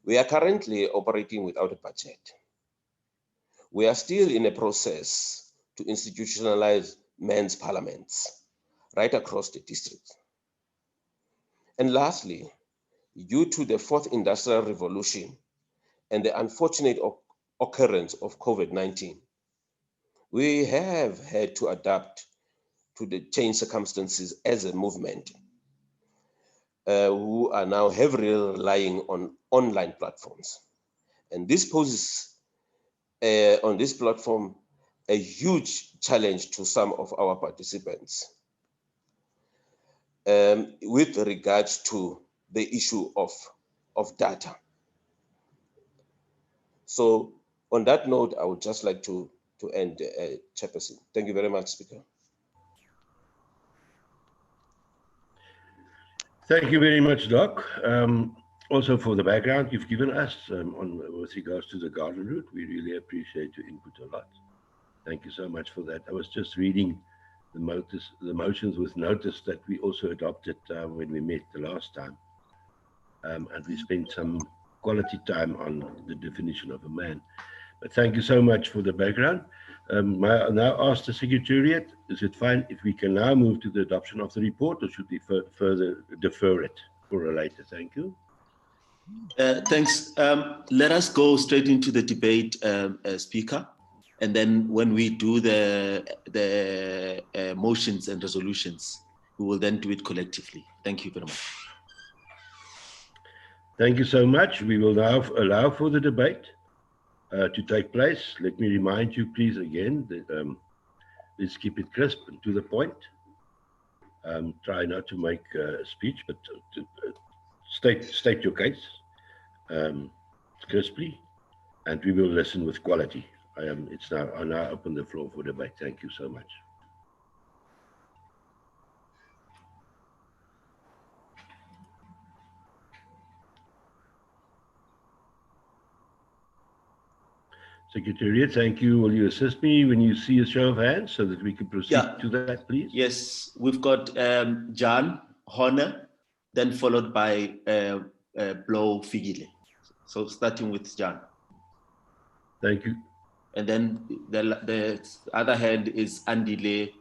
S4: We are currently operating without a budget. We are still in a process to institutionalize men's parliaments right across the district. And lastly, due to the 4th Industrial Revolution and the unfortunate occurrence of COVID-19, we have had to adapt to the changed circumstances as a movement, who are now heavily relying on online platforms. And this poses on this platform a huge challenge to some of our participants with regards to the issue of data. So on that note, I would just like to end, Chairperson. Thank you very much, Speaker.
S3: Thank you very much, Doc. Also for the background you've given us with regards to the garden route. We really appreciate your input a lot. Thank you so much for that. I was just reading the motions with notice that we also adopted when we met the last time. And we spent some quality time on the definition of a man. But thank you so much for the background. May I now ask the Secretariat, is it fine if we can now move to the adoption of the report, or should we further defer it for a later? Thank you.
S2: Thanks. Let us go straight into the debate, Speaker. And then when we do the motions and resolutions, we will then do it collectively. Thank you very much.
S3: Thank you so much. We will now allow for the debate to take place. Let me remind you, please, again, that let's keep it crisp and to the point. Try not to make a speech, but to state your case crisply, and we will listen with quality. I now open the floor for debate. Thank you so much. Secretariat, thank you. Will you assist me when you see a show of hands so that we can proceed to that, please?
S2: Yes, we've got John Horner, then followed by Blow Figile. So starting with John.
S3: Thank you.
S2: And then the other hand is Andile.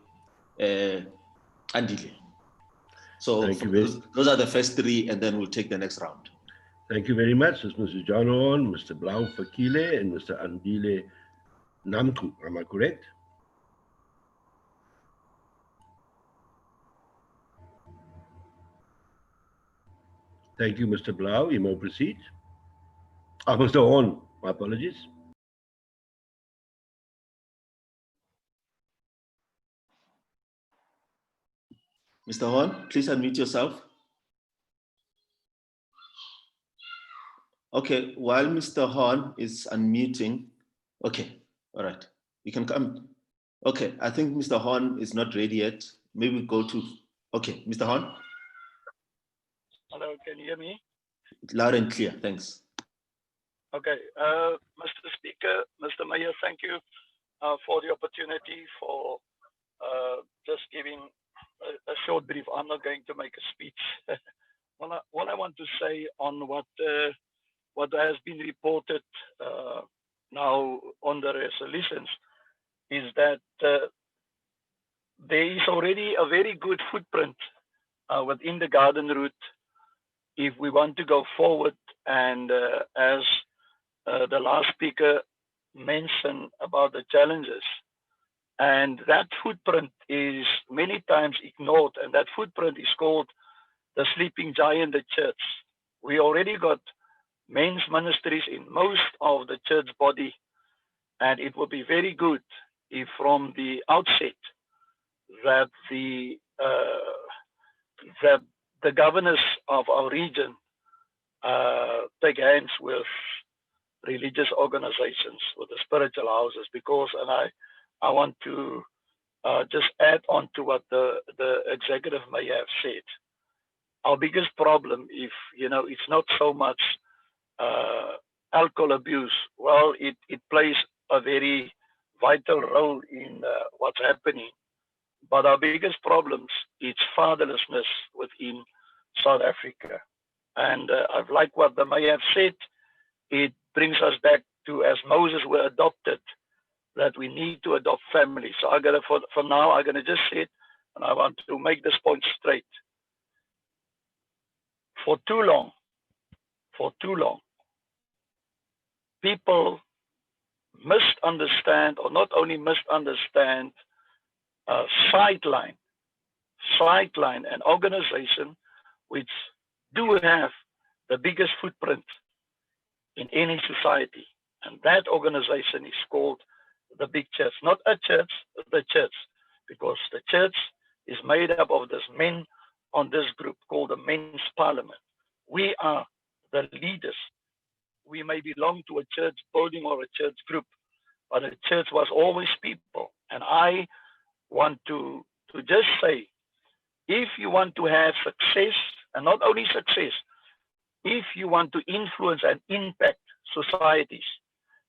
S2: So those are the first three, and then we'll take the next round.
S3: Thank you very much. It's Mr. John Horn, Mr. Blau Fakile, and Mr. Andile Namku. Am I correct? Thank you, Mr. Blau. You may proceed. Mr. Horn, my apologies.
S2: Mr. Horn, please unmute yourself. Okay, while Mr. Horn is unmuting, okay, all right, you can come. Okay, I think Mr. Horn is not ready yet. Maybe go to, okay, Mr. Horn.
S7: Hello, can you hear me?
S2: Loud and clear, thanks.
S7: Okay, Mr. Speaker, Mr. Mayor, thank you for the opportunity for just giving a short brief. I'm not going to make a speech. What I want to say on what has been reported now on the resolutions is that there is already a very good footprint within the garden route if we want to go forward. And as the last speaker mentioned about the challenges, and that footprint is many times ignored, and that footprint is called the sleeping giant, the church. We already got men's ministries in most of the church body, and it would be very good if from the outset that the governors of our region take hands with religious organizations, with the spiritual houses, because, and I want to just add on to what the executive may have said. Our biggest problem, if it's not so much alcohol abuse. Well, it plays a very vital role in what's happening. But our biggest problems is fatherlessness within South Africa. And I've liked what the mayor have said. It brings us back to as Moses were adopted, that we need to adopt families. So for now, I'm gonna just say it, and I want to make this point straight. For too long, people misunderstand, or not only misunderstand, sideline an organization which do have the biggest footprint in any society. And that organization is called the big church, not a church, the church, because the church is made up of these men on this group called the Men's Parliament. We are the leaders. We may belong to a church building or a church group, but the church was always people. And I want to just say, if you want to have success, and not only success, if you want to influence and impact societies,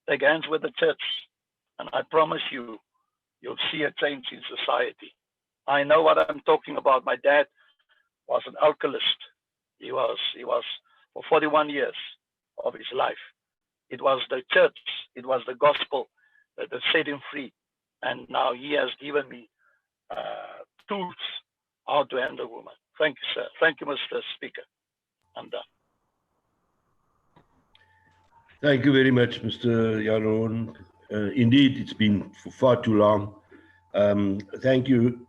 S7: take hands with the church. And I promise you, you'll see a change in society. I know what I'm talking about. My dad was an alcoholist. He was for 41 years of his life. It was the church, it was the gospel that set him free. And now he has given me tools how to handle women. Thank you, sir. Thank you, Mr. Speaker. I'm done.
S3: Thank you very much, Mr. Yaron. Indeed, it's been for far too long. Thank you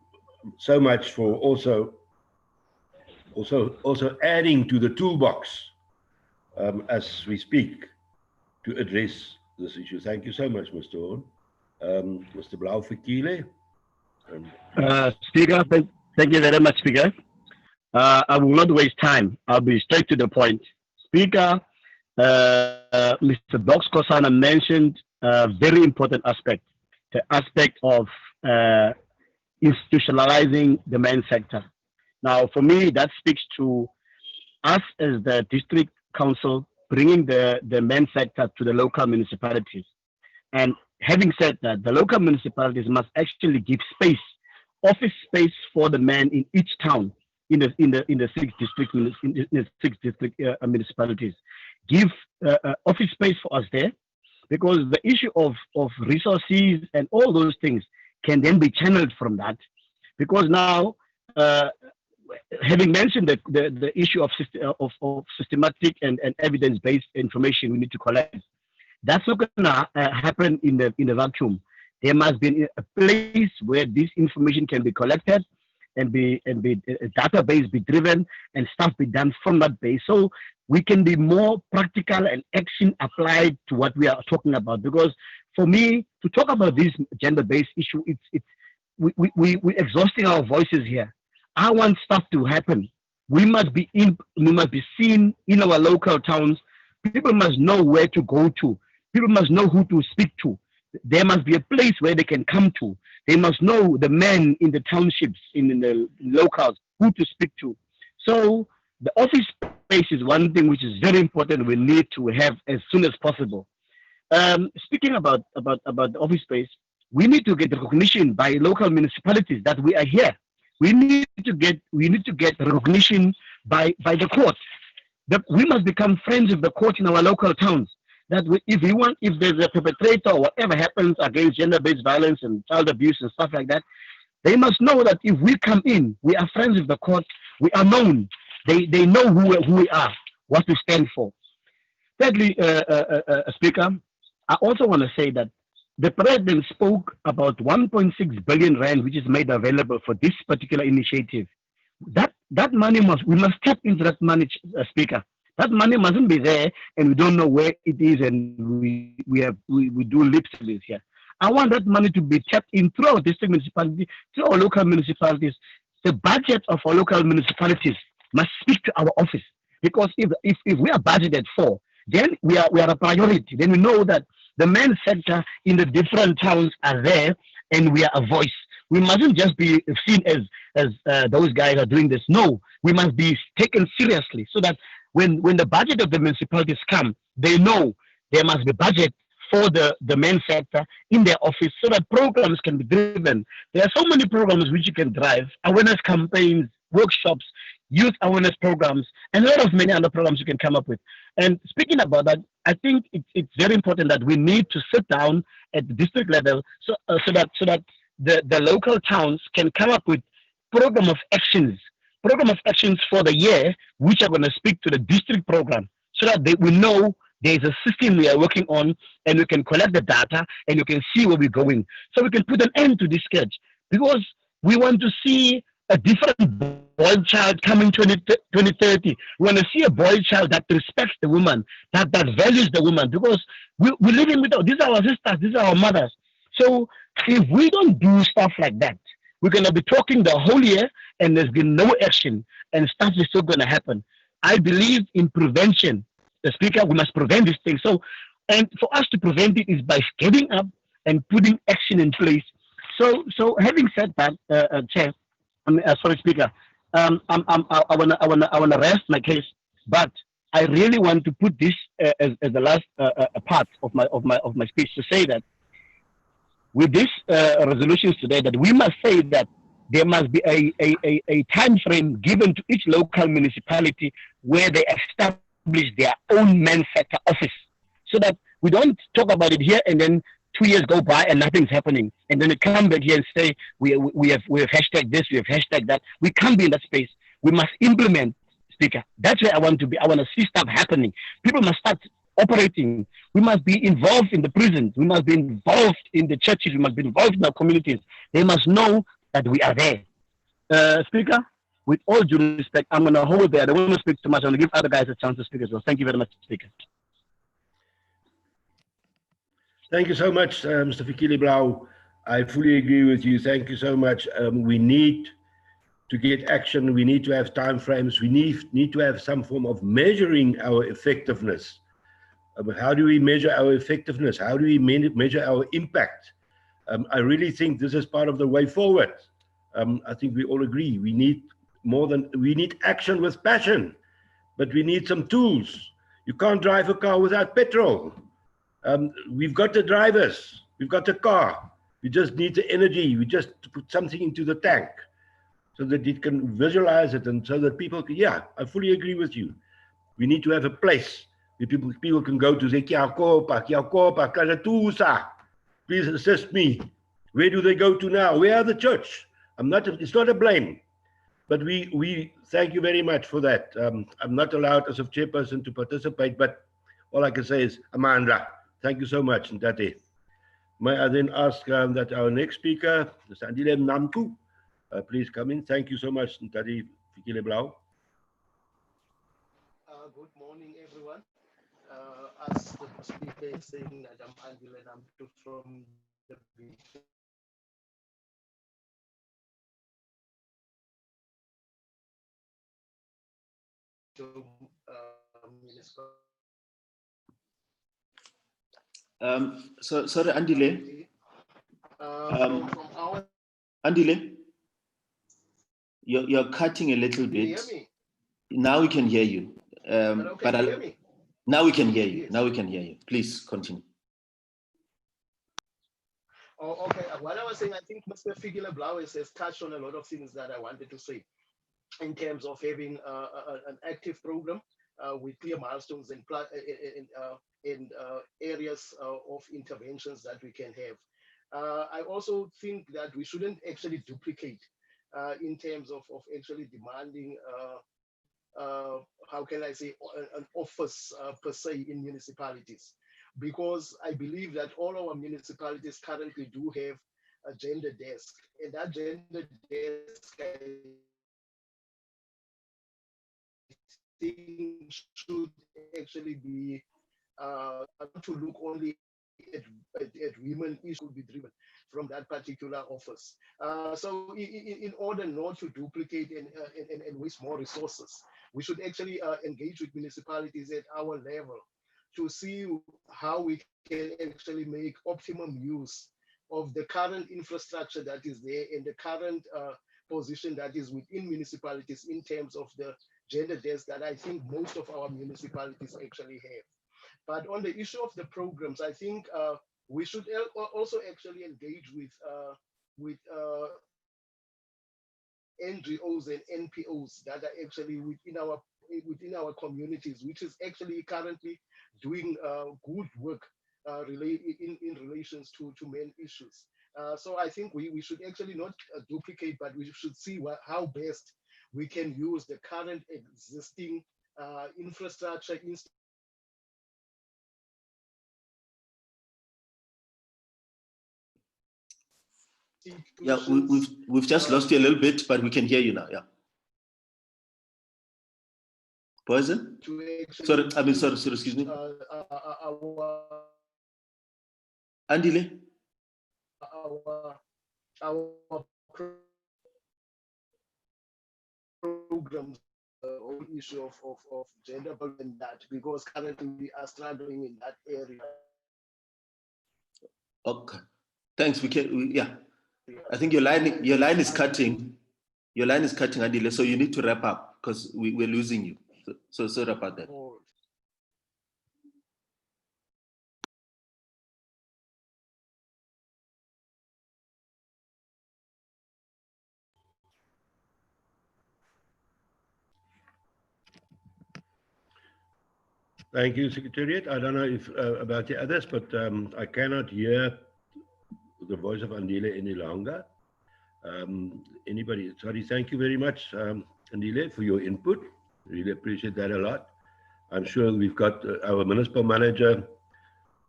S3: so much for also adding to the toolbox as we speak to address this issue. Thank you so much, Mr. Horn. Mr. Blaufikile.
S5: Speaker, thank you very much, Speaker. I will not waste time. I'll be straight to the point. Speaker, Mr. Dox Kosana mentioned a very important aspect, the aspect of institutionalizing the men's sector. Now, for me, that speaks to us as the district council bringing the men's sector to the local municipalities. And having said that, the local municipalities must actually give space, office space for the men in each town, in the six district municipalities. Give office space for us there, because the issue of resources and all those things can then be channeled from that. Because now, having mentioned the issue of systematic and evidence-based information we need to collect, that's not gonna happen in the vacuum. There must be a place where this information can be collected and be a database be driven and stuff be done from that base, so we can be more practical and action applied to what we are talking about. Because for me, to talk about this gender-based issue, we're exhausting our voices here. I want stuff to happen. We must be seen in our local towns. People must know where to go to. People must know who to speak to. There must be a place where they can come to. They must know the men in the townships, in the locals, who to speak to. So the office space is one thing which is very important. We need to have as soon as possible. Speaking about the office space, we need to get recognition by local municipalities that we are here. We need to get recognition by the court. We must become friends of the court in our local towns. That if there's a perpetrator or whatever happens against gender-based violence and child abuse and stuff like that, they must know that if we come in, we are friends of the court, we are known. They know who we are, what we stand for. Thirdly, Speaker, I also want to say that the President spoke about 1.6 billion rand, which is made available for this particular initiative. That money we must tap into that money, Speaker. That money mustn't be there and we don't know where it is, and we do lip service here. I want that money to be tapped in through our district municipality, through our local municipalities. The budget of our local municipalities must speak to our office, because if we are budgeted for, then we are a priority. Then we know that the men's sector in the different towns are there and we are a voice. We mustn't just be seen as those guys are doing this. No, we must be taken seriously, so that when the budget of the municipalities come, they know there must be budget for the men's sector in their office, so that programs can be driven. There are so many programs which you can drive: awareness campaigns, workshops, youth awareness programs, and a lot of many other programs you can come up with. And speaking about that, I think it's very important that we need to sit down at the district level, so that the local towns can come up with program of actions for the year, which are going to speak to the district program, so that we know there's a system we are working on, and we can collect the data and you can see where we're going, so we can put an end to this scourge. Because we want to see a different boy child coming 2030. We want to see a boy child that respects the woman, that values the woman, because we're living with these are our sisters, these are our mothers. So if we don't do stuff like that, we're going to be talking the whole year and there's been no action, and stuff is still going to happen. I believe in prevention. The Speaker, we must prevent this thing. So, and for us to prevent it is by getting up and putting action in place. So having said that, Chair, sorry, Speaker, I wanna rest my case, but I really want to put this as the last part of my speech to say that with these resolutions today, that we must say that there must be a time frame given to each local municipality where they establish their own men's sector office, so that we don't talk about it here and then 2 years go by and nothing's happening, and then we come back here and say we have hashtag this, we have hashtag that. We can't be in that space. We must implement, Speaker. That's where I want to be. I want to see stuff happening. People must start operating. We must be involved in the prisons. We must be involved in the churches. We must be involved in our communities. They must know that we are there. Speaker, with all due respect, I'm going to hold there. I don't want to speak too much. I'm going to give other guys a chance to speak as well. Thank you very much, Speaker.
S3: Thank you so much, Mr. Fikile Blau. I fully agree with you. Thank you so much. We need to get action. We need to have time frames. We need to have some form of measuring our effectiveness. How do we measure our effectiveness? How do we measure our impact? I really think this is part of the way forward. I think we all agree. We need we need action with passion, but we need some tools. You can't drive a car without petrol. We've got the drivers, we've got the car. We just need the energy. We just put something into the tank so that it can visualize it, and so that people can, yeah, I fully agree with you. We need to have a place where people can go to say, please assist me. Where do they go to now? Where are the church? It's not a blame, but we thank you very much for that. I'm not allowed as a chairperson to participate, but all I can say is, Amanda, thank you so much, Ntate. May I then ask that our next speaker, Mr. Andile Namku, please come in. Thank you so much, Ntate Fikile Blau.
S8: Good morning, everyone. As the speaker is saying, that I'm Andile Namku from the municipal.
S2: Sorry, Andile.
S8: From our
S2: Andile, you're cutting a little
S8: Can you
S2: bit.
S8: hear me?
S2: Now we can hear you.
S8: Hello, can you hear me?
S2: Now we can hear you.
S8: Yes.
S2: Now we can hear you. Please continue.
S8: Oh, okay. What I was saying, I think Mr. Fikile Blau has touched on a lot of things that I wanted to say in terms of having an active program with clear milestones and areas of interventions that we can have. I also think that we shouldn't actually duplicate in terms of actually demanding, how can I say, an office per se in municipalities, because I believe that all our municipalities currently do have a gender desk, and that gender desk, I think, should actually be to look only at women. It should be driven from that particular office. So in order not to duplicate and waste more resources, we should actually engage with municipalities at our level to see how we can actually make optimum use of the current infrastructure that is there and the current position that is within municipalities in terms of the gender desk that I think most of our municipalities actually have. But on the issue of the programs, I think we should also actually engage with NGOs and NPOs that are actually within our communities, which is actually currently doing good work in relations to men issues. So I think we should actually not duplicate, but we should see how best we can use the current existing infrastructure.
S2: Yeah, we've just lost you a little bit, but we can hear you now. Yeah. Poison? Sorry, sorry, excuse me. Andile?
S8: Our programs on issue of gender and that, because currently we are struggling in that area.
S2: Okay. Thanks. Yeah. I think your line is cutting. Your line is cutting, Andile, so you need to wrap up because we're losing you. So sorry about that.
S3: Thank you, Secretariat. I don't know if about the others, but I cannot hear the voice of Andile any longer. Anybody? Sorry, thank you very much, Andile, for your input. Really appreciate that a lot. I'm sure we've got our municipal manager,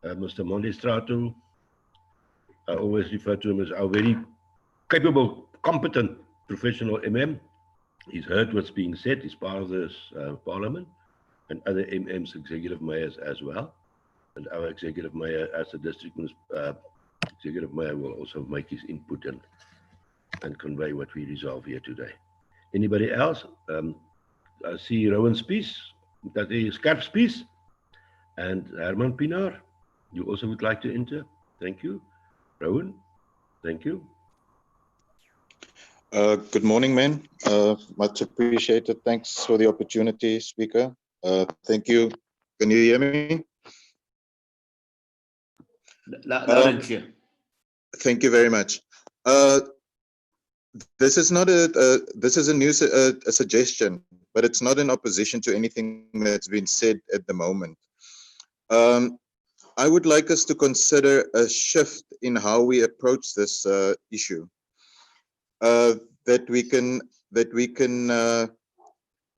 S3: Mr. Mondestrato. I always refer to him as our very capable, competent professional MM. He's heard what's being said. He's part of this parliament, and other MMs, executive mayors as well. And our executive mayor, as the district executive mayor, will also make his input and convey what we resolve here today. Anybody else? I see Rowan Spies, that is Scarp Spies, and Herman Pinaar. You also would like to enter? Thank you. Rowan, thank you.
S9: Good morning, man. Much appreciated. Thanks for the opportunity, Speaker. Thank you. Can you hear me?
S2: Loud and clear.
S9: Thank you very much. This is not this is a new suggestion, but it's not in opposition to anything that's been said at the moment. I would like us to consider a shift in how we approach this issue. That we can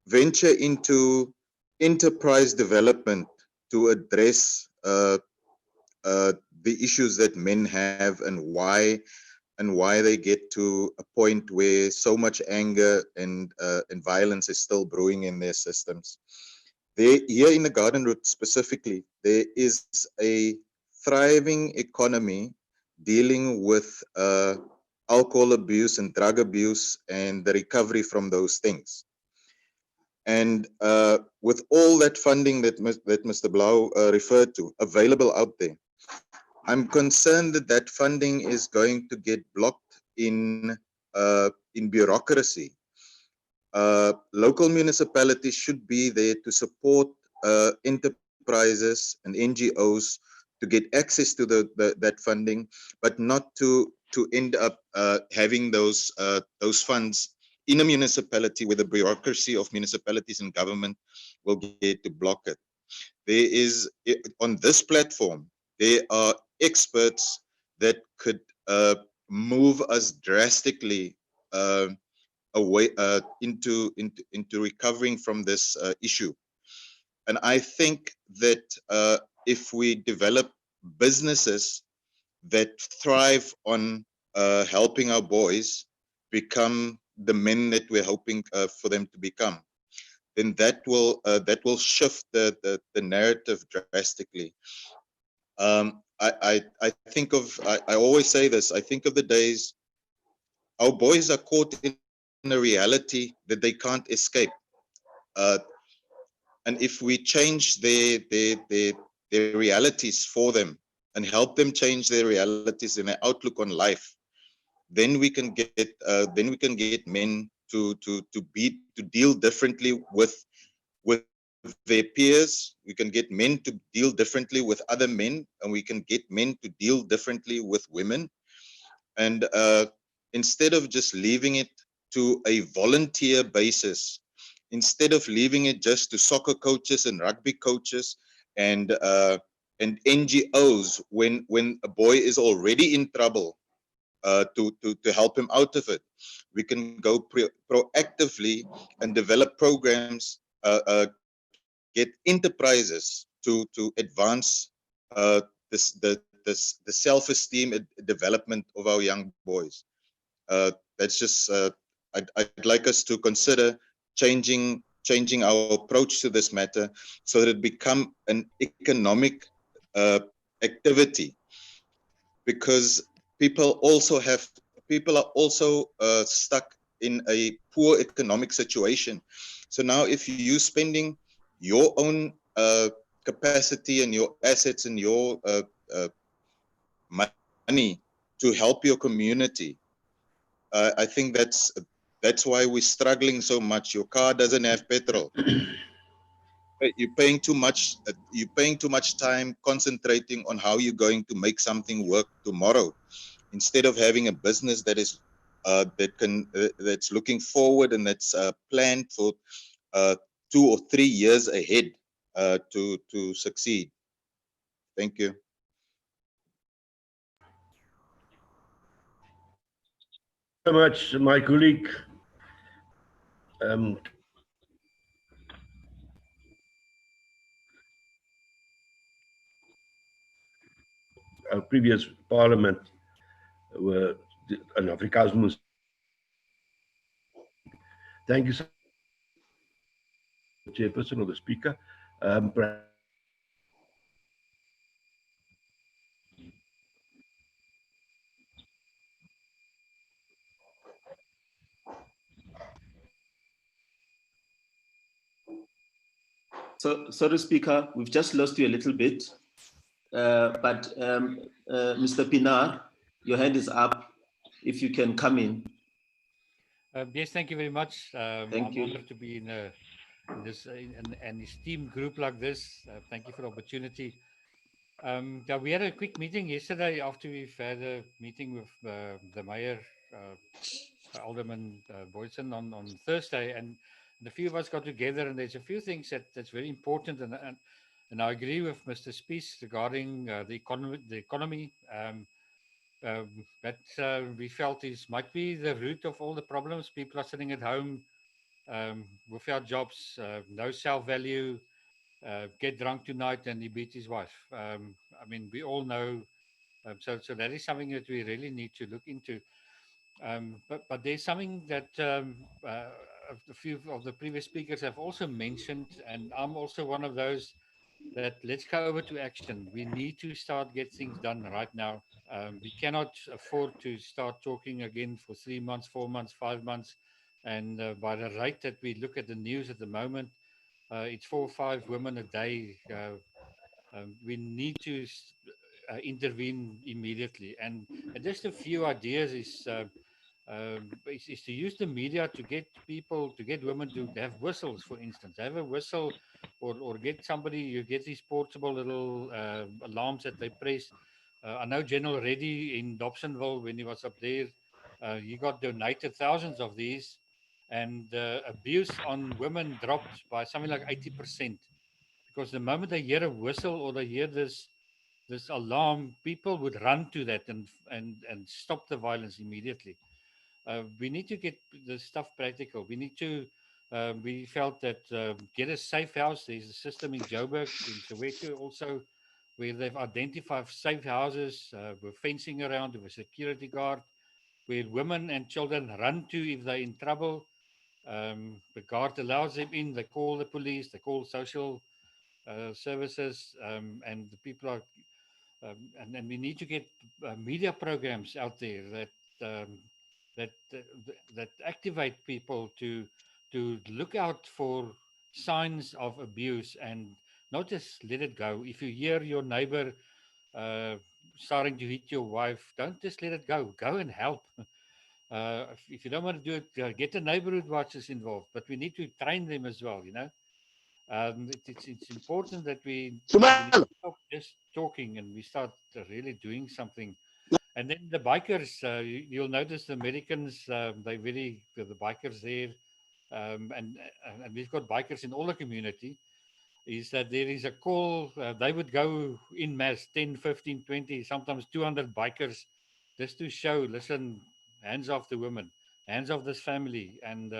S9: venture into enterprise development to address the issues that men have and why they get to a point where so much anger and violence is still brewing in their systems. Here in the Garden Route specifically, there is a thriving economy dealing with alcohol abuse and drug abuse and the recovery from those things. And with all that funding that Mr. Blau referred to available out there, I'm concerned that that funding is going to get blocked in bureaucracy. Local municipalities should be there to support enterprises and NGOs to get access to that funding, but not to end up having those funds in a municipality where the bureaucracy of municipalities and government will get to block it. There is, on this platform, there are experts that could move us drastically away into recovering from this issue. And I think that if we develop businesses that thrive on helping our boys become the men that we're hoping for them to become, then that will shift the narrative drastically. I think of, I always say this, I think of the days our boys are caught in a reality that they can't escape. And if we change their realities for them and help them change their realities and their outlook on life, then we can get men to deal differently with their peers. We can get men to deal differently with other men, and we can get men to deal differently with women. And instead of just leaving it to a volunteer basis, instead of leaving it just to soccer coaches and rugby coaches and NGOs when a boy is already in trouble, to help him out of it, we can go proactively and develop programs, get enterprises to advance the self-esteem development of our young boys. That's just I'd like us to consider changing our approach to this matter so that it become an economic activity, because people are also stuck in a poor economic situation. So now if you're spending your own capacity and your assets and your money to help your community. I think that's why we're struggling so much. Your car doesn't have petrol. You're paying too much. You're paying too much time concentrating on how you're going to make something work tomorrow, instead of having a business that is that's looking forward and that's planned for 2 or 3 years ahead to succeed. Thank you.
S3: So much, my colleague. Our previous parliament were an Afrikaans. Thank you, Chairperson or the Speaker.
S2: So, sorry, Speaker, we've just lost you a little bit. But Mr. Pinar, your hand is up. If you can come in.
S10: Yes, thank you very much.
S2: Thank
S10: I'm
S2: you.
S10: honored to be in an esteemed group like this. Thank you for the opportunity. Yeah, we had a quick meeting yesterday after we've had a meeting with the mayor, Alderman Boyson, on Thursday, and a few of us got together, and there's a few things that's very important, and I agree with Mr. Spies regarding the economy. That we felt might be the root of all the problems. People are sitting at home without jobs, no self-value, get drunk tonight and he beat his wife. I mean, we all know. So that is something that we really need to look into. But there's something that a few of the previous speakers have also mentioned, and I'm also one of those that let's go over to action. We need to start get things done right now. We cannot afford to start talking again for 3 months, 4 months, 5 months. And by the rate that we look at the news at the moment, it's 4 or 5 women a day. We need to intervene immediately. And just a few ideas is to use the media to get people, to get women to have whistles, for instance. Have a whistle, or get somebody, you get these portable little alarms that they press. I know General Reddy in Dobsonville, when he was up there, he got donated thousands of these, and abuse on women dropped by something like 80%. Because the moment they hear a whistle or they hear this alarm, people would run to that and stop the violence immediately. We need to get the stuff practical. We need to. We felt that get a safe house. There's a system in Joburg, in Soweto also, where they've identified safe houses with fencing around, with a security guard, where women and children run to if they're in trouble. The guard allows them in. They call the police. They call social services, and the people are. And we need to get media programs out there that that activate people to look out for signs of abuse and not just let it go. If you hear your neighbor starting to hit your wife, don't just let it go. Go and help. If you don't want to do it, get the neighborhood watchers involved. But we need to train them as well. You know, it's important that we stop just talking and we start really doing something. And then the bikers, you'll notice the Americans, the bikers there, and we've got bikers in all the community, is that there is a call, they would go in mass, 10, 15, 20, sometimes 200 bikers, just to show, listen, hands off the women, hands off this family. And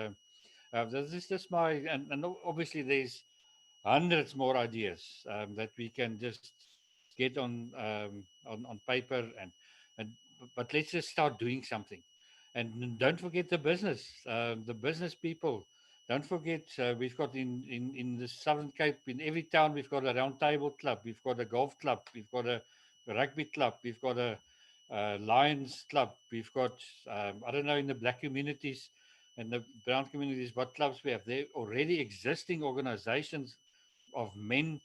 S10: this is just and obviously there's hundreds more ideas that we can just get on paper and but let's just start doing something. And don't forget the business people. Don't forget we've got in the Southern Cape, in every town we've got a round table club, we've got a golf club, we've got a rugby club, we've got a Lions club, we've got I don't know, in the black communities and the brown communities what clubs we have. They're already existing organizations of men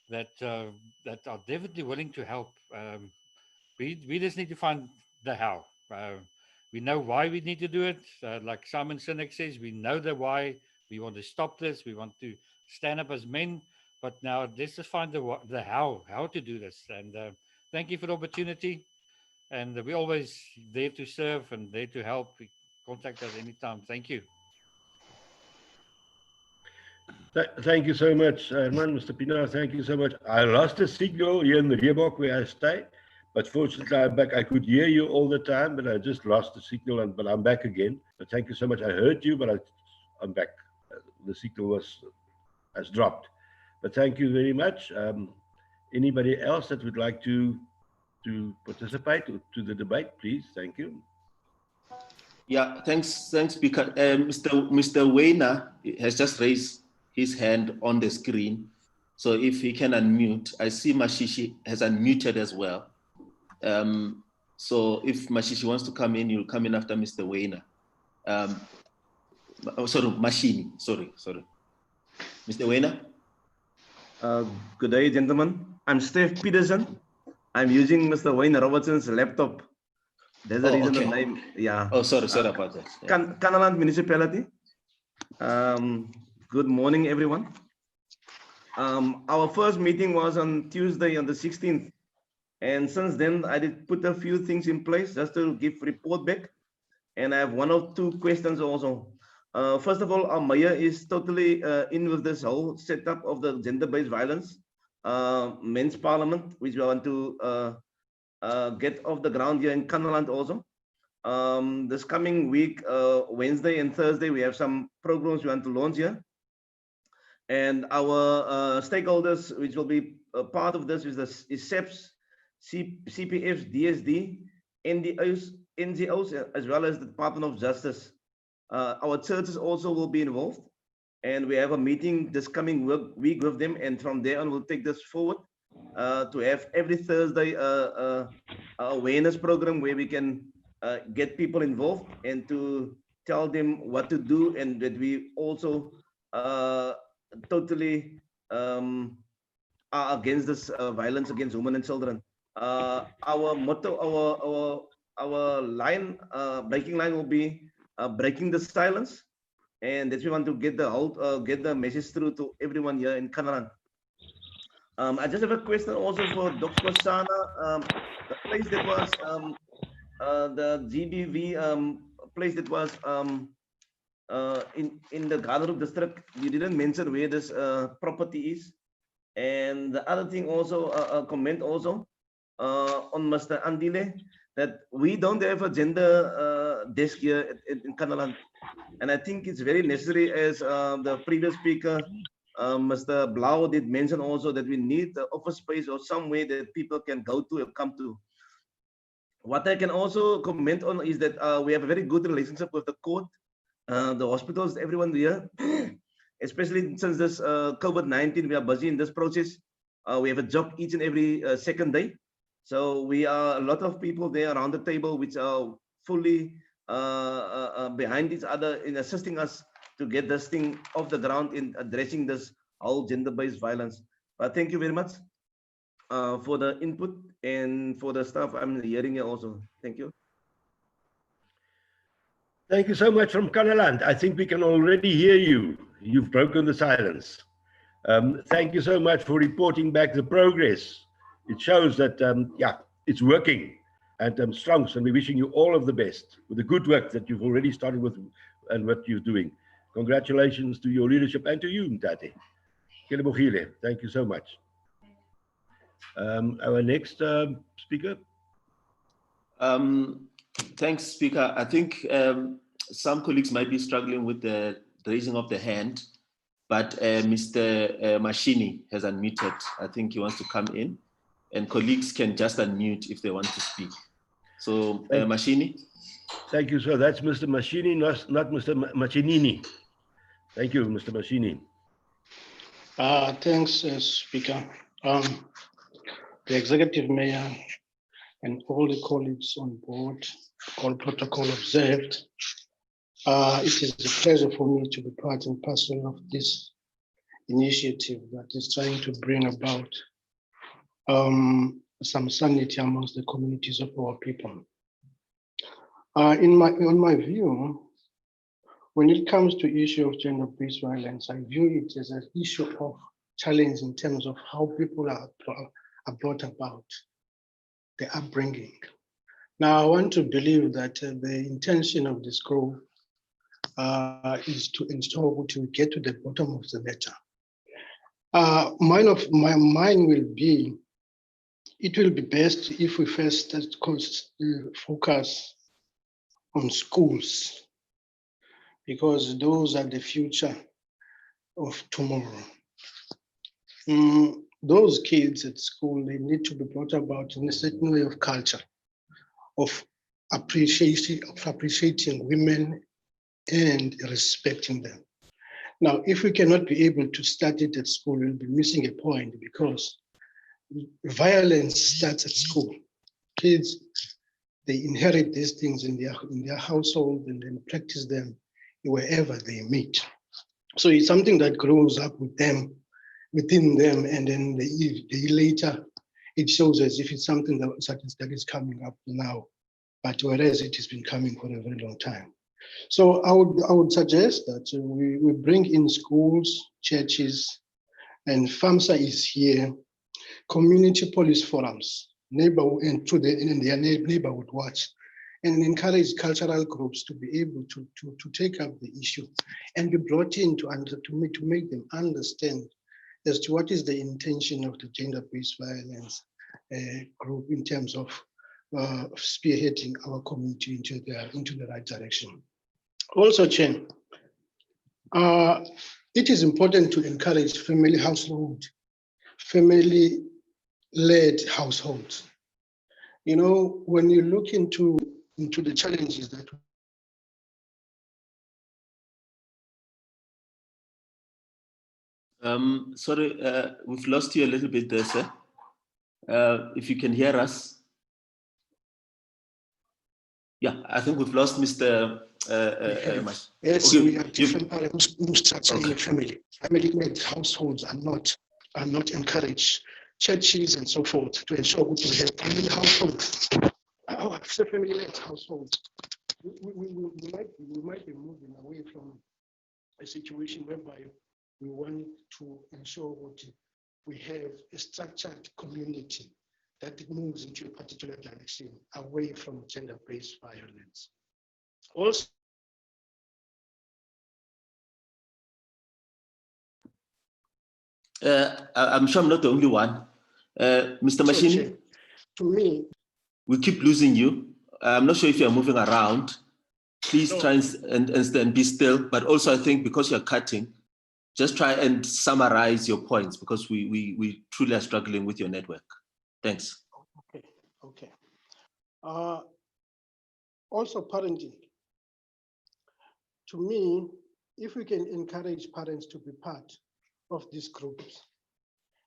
S10: that are definitely willing to help. We just need to find the how. We know why we need to do it. Like Simon Sinek says, we know the why. We want to stop this. We want to stand up as men. But now let's just find the how to do this. And thank you for the opportunity. And we're always there to serve and there to help. Contact us anytime. Thank you.
S3: Thank you so much, Herman, Mr. Pienaar. Thank you so much. I lost the signal here in the Reebok where I stay, but fortunately I'm back. I could hear you all the time, but I just lost the signal, but I'm back again. But thank you so much. I heard you, but I'm back. The signal has dropped. But thank you very much. Anybody else that would like to participate to the debate, please? Thank you.
S2: Yeah, thanks, Speaker. Mr. Weiner has just raised his hand on the screen. So if he can unmute, I see Mashishi has unmuted as well. So if Mashishi wants to come in, you'll come in after Mr. Weiner. Sorry, Mashini, sorry. Mr. Weiner?
S11: Good day, gentlemen. I'm Steve Peterson. I'm using Mr. Wayne Robertson's laptop. There's a reason the name, yeah.
S2: Oh, sorry about that. Yeah.
S11: Canaland Municipality. Good morning, everyone. Our first meeting was on Tuesday on the 16th. And since then, I did put a few things in place just to give report back. And I have one or two questions also. First of all, our mayor is totally in with this whole setup of the gender-based violence men's parliament, which we want to get off the ground here in Canaland also. This coming week, Wednesday and Thursday, we have some programs we want to launch here. And our stakeholders, which will be a part of this, is SEPs, CPFs, DSD, NGOs, as well as the Department of Justice. Our churches also will be involved. And we have a meeting this coming week with them. And from there on, we'll take this forward to have every Thursday a awareness program where we can get people involved and to tell them what to do, and that we also totally are against this violence against women and children. Our motto, our line, breaking line will be breaking the silence, and that we want to get the message through to everyone here in Canaland. I just have a question also for Dr. Sana. The place that was the GBV place that was in the Garden district, you didn't mention where this property is. And the other thing also, a comment also on Mr. Andile, that we don't have a gender desk here in Canaland. And I think it's very necessary, as the previous speaker, Mr. Blau, did mention also, that we need the office space or some way that people can go to or come to. What I can also comment on is that we have a very good relationship with the court, the hospitals, everyone here, especially since this COVID-19, we are busy in this process. We have a job each and every second day. So we are a lot of people there around the table, which are fully behind each other in assisting us to get this thing off the ground in addressing this whole gender-based violence. But thank you very much for the input and for the stuff I'm hearing here also. Thank you.
S3: Thank you so much from Canaland. I think we can already hear you. You've broken the silence. Thank you so much for reporting back the progress. It shows that, yeah, it's working, and strong. So we're wishing you all of the best with the good work that you've already started with and what you're doing. Congratulations to your leadership and to you, Mtate. Thank you so much. Our next speaker.
S2: Thanks, Speaker. I think some colleagues might be struggling with the raising of the hand, but Mr. Mashini has unmuted. I think he wants to come in, and colleagues can just unmute if they want to speak. So, Mashini.
S3: Thank you, sir. That's Mr. Mashini, not Mr. Machinini. Thank you, Mr. Mashini.
S12: Thanks, Speaker. The executive mayor and all the colleagues on board, all protocol observed. It is a pleasure for me to be part and parcel of this initiative that is trying to bring about some sanity amongst the communities of our people. In my view, when it comes to issue of gender-based violence, I view it as an issue of challenge in terms of how people are brought about, the upbringing. Now, I want to believe that the intention of this group is to ensure to get to the bottom of the matter. Mine will be, it will be best if we first focus on schools, because those are the future of tomorrow. Those kids at school, they need to be brought about in a certain way of culture, of appreciating women and respecting them. Now, if we cannot be able to start it at school, we'll be missing a point, because violence starts at school. Kids, they inherit these things in their household and then practice them wherever they meet. So it's something that grows up with them, within them, and then later it shows as if it's something that is coming up now, but whereas it has been coming for a very long time. So I would suggest that we bring in schools, churches, and FAMSA is here, community police forums, neighborhood, and through their neighborhood watch, and encourage cultural groups to be able to take up the issue and be brought in to make them understand as to what is the intention of the gender-based violence group in terms of spearheading our community into the right direction. Also, Chen, it is important to encourage family-led households. You know, when you look into the challenges that
S2: sorry, we've lost you a little bit there, sir. If you can hear us. Yeah, I think we've lost Mr.
S12: Yes,
S2: okay,
S12: we have different parents who structure in a family. Family-led households are not encouraged. Churches and so forth to ensure we have family households. Family-led households. We might be moving away from a situation whereby we want to ensure that we have a structured community that moves into a particular direction away from gender-based violence. Also,
S2: I'm sure I'm not the only one. Mr. Mashini,
S12: to me,
S2: we keep losing you. I'm not sure if you're moving around. Please try and be still. But also, I think because you're cutting, just try and summarize your points, because we truly are struggling with your network. Thanks.
S12: Okay. Also, parenting. To me, if we can encourage parents to be part of these groups,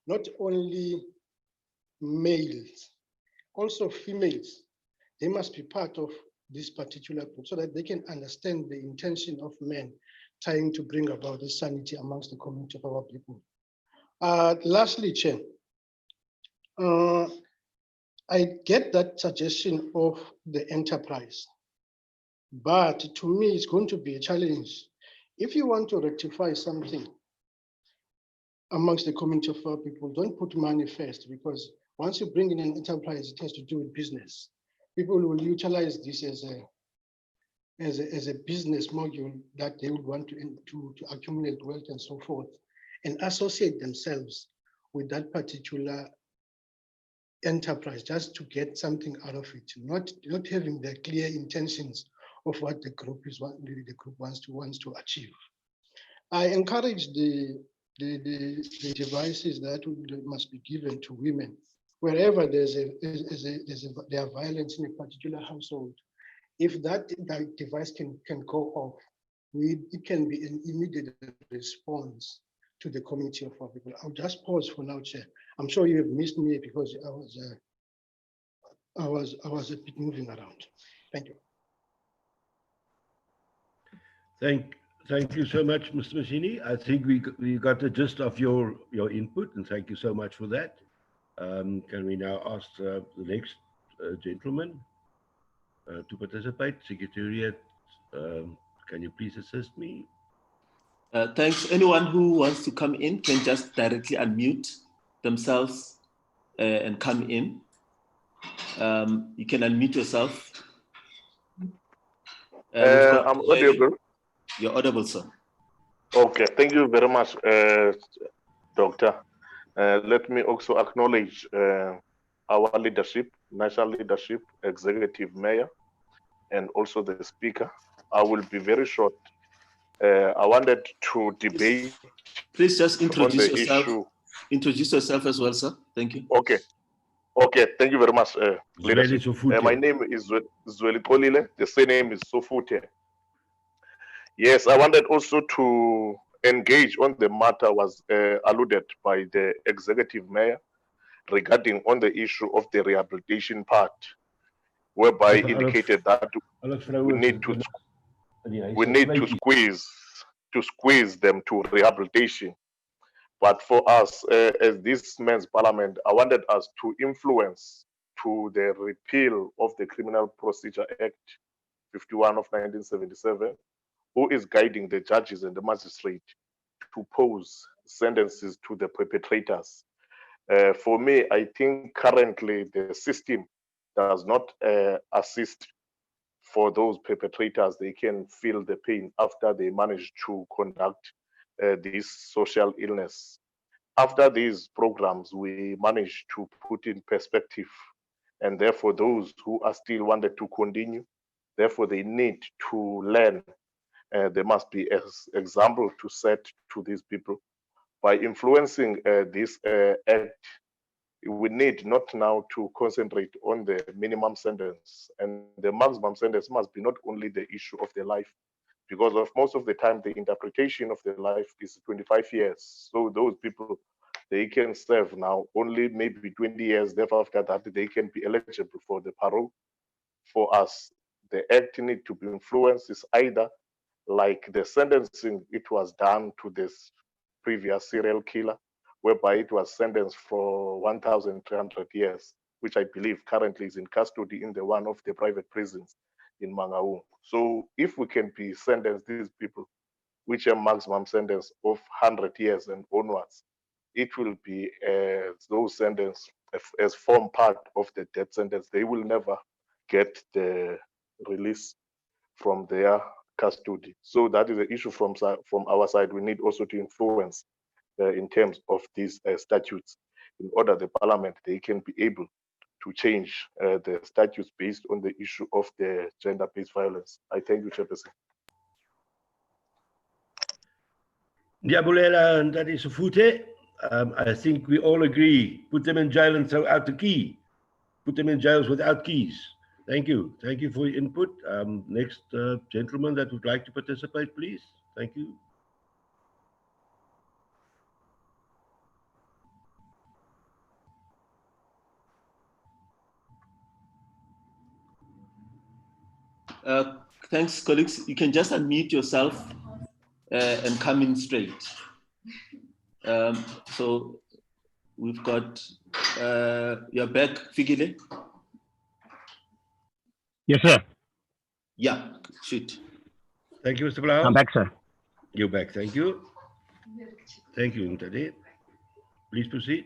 S12: not only males, also females, they must be part of this particular group so that they can understand the intention of men trying to bring about this sanity amongst the community of our people. Lastly, Chair, I get that suggestion of the enterprise, but to me, it's going to be a challenge. If you want to rectify something amongst the community of our people, don't put money first, because once you bring in an enterprise, it has to do with business. People will utilize this as a business module that they would want to accumulate wealth and so forth, and associate themselves with that particular enterprise just to get something out of it, not having the clear intentions of what the group wants to achieve. I encourage the devices that must be given to women wherever there are violence in a particular household. If that device can go off, it can be an immediate response to the community of our people. I'll just pause for now, Chair. I'm sure you have missed me because I was a bit moving around. Thank you.
S3: Thank you so much, Mr. Mashini. I think we got the gist of your input, and thank you so much for that. Can we now ask the next gentleman to participate? Secretariat, can you please assist me?
S2: Thanks. Anyone who wants to come in can just directly unmute themselves and come in. You can unmute yourself.
S13: I'm audible.
S2: You're audible, sir.
S13: Okay, thank you very much, Doctor. Let me also acknowledge our leadership, national leadership, executive mayor, and also the speaker. I will be very short. I wanted to debate.
S2: Please just introduce
S13: on the
S2: yourself.
S13: issue.
S2: Introduce yourself as well, sir. Thank you.
S13: Okay. Okay, thank you very much, leadership.
S3: Sofute.
S13: My name is Zweli Kolile. The surname is Sofute. Yes, I wanted also to engage on the matter was alluded by the executive mayor regarding on the issue of the rehabilitation part, whereby indicated that we need to squeeze them to rehabilitation. But for us, as this men's parliament, I wanted us to influence to the repeal of the Criminal Procedure Act 51 of 1977, who is guiding the judges and the magistrate to pose sentences to the perpetrators. For me, I think currently the system does not assist for those perpetrators. They can feel the pain after they manage to conduct this social illness. After these programs, we manage to put in perspective, and therefore those who are still wanted to continue, therefore they need to learn. There must be an example to set to these people. By influencing this act, we need not now to concentrate on the minimum sentence, and the maximum sentence must be not only the issue of the life, because of most of the time the interpretation of the life is 25 years. So those people, they can serve now only maybe 20 years. Therefore, after that, they can be eligible for the parole. For us, the act need to be influenced is either like the sentencing it was done to this previous serial killer, whereby it was sentenced for 1,300 years, which I believe currently is in custody in the one of the private prisons in Mangaung. So if we can be sentenced these people, which a maximum sentence of 100 years and onwards, it will be those sentences as form part of the death sentence. They will never get the release from their custody. So that is the issue from our side. We need also to influence in terms of these statutes, in order the parliament, they can be able to change the statutes based on the issue of the gender-based violence. I thank you, Chairperson.
S3: Diabulela and that is Sofute. I think we all agree. Put them in jail and throw out the key. Put them in jails without keys. Thank you. Thank you for your input. Next gentleman that would like to participate, please. Thank you.
S2: Thanks, colleagues. You can just unmute yourself and come in straight. So we've got, you're back, Figile?
S5: Yes, sir.
S2: Yeah, shoot.
S3: Thank you, Mr. Blau.
S5: I'm back, sir.
S3: You're back. Thank you. Thank you, Mtade. Please proceed.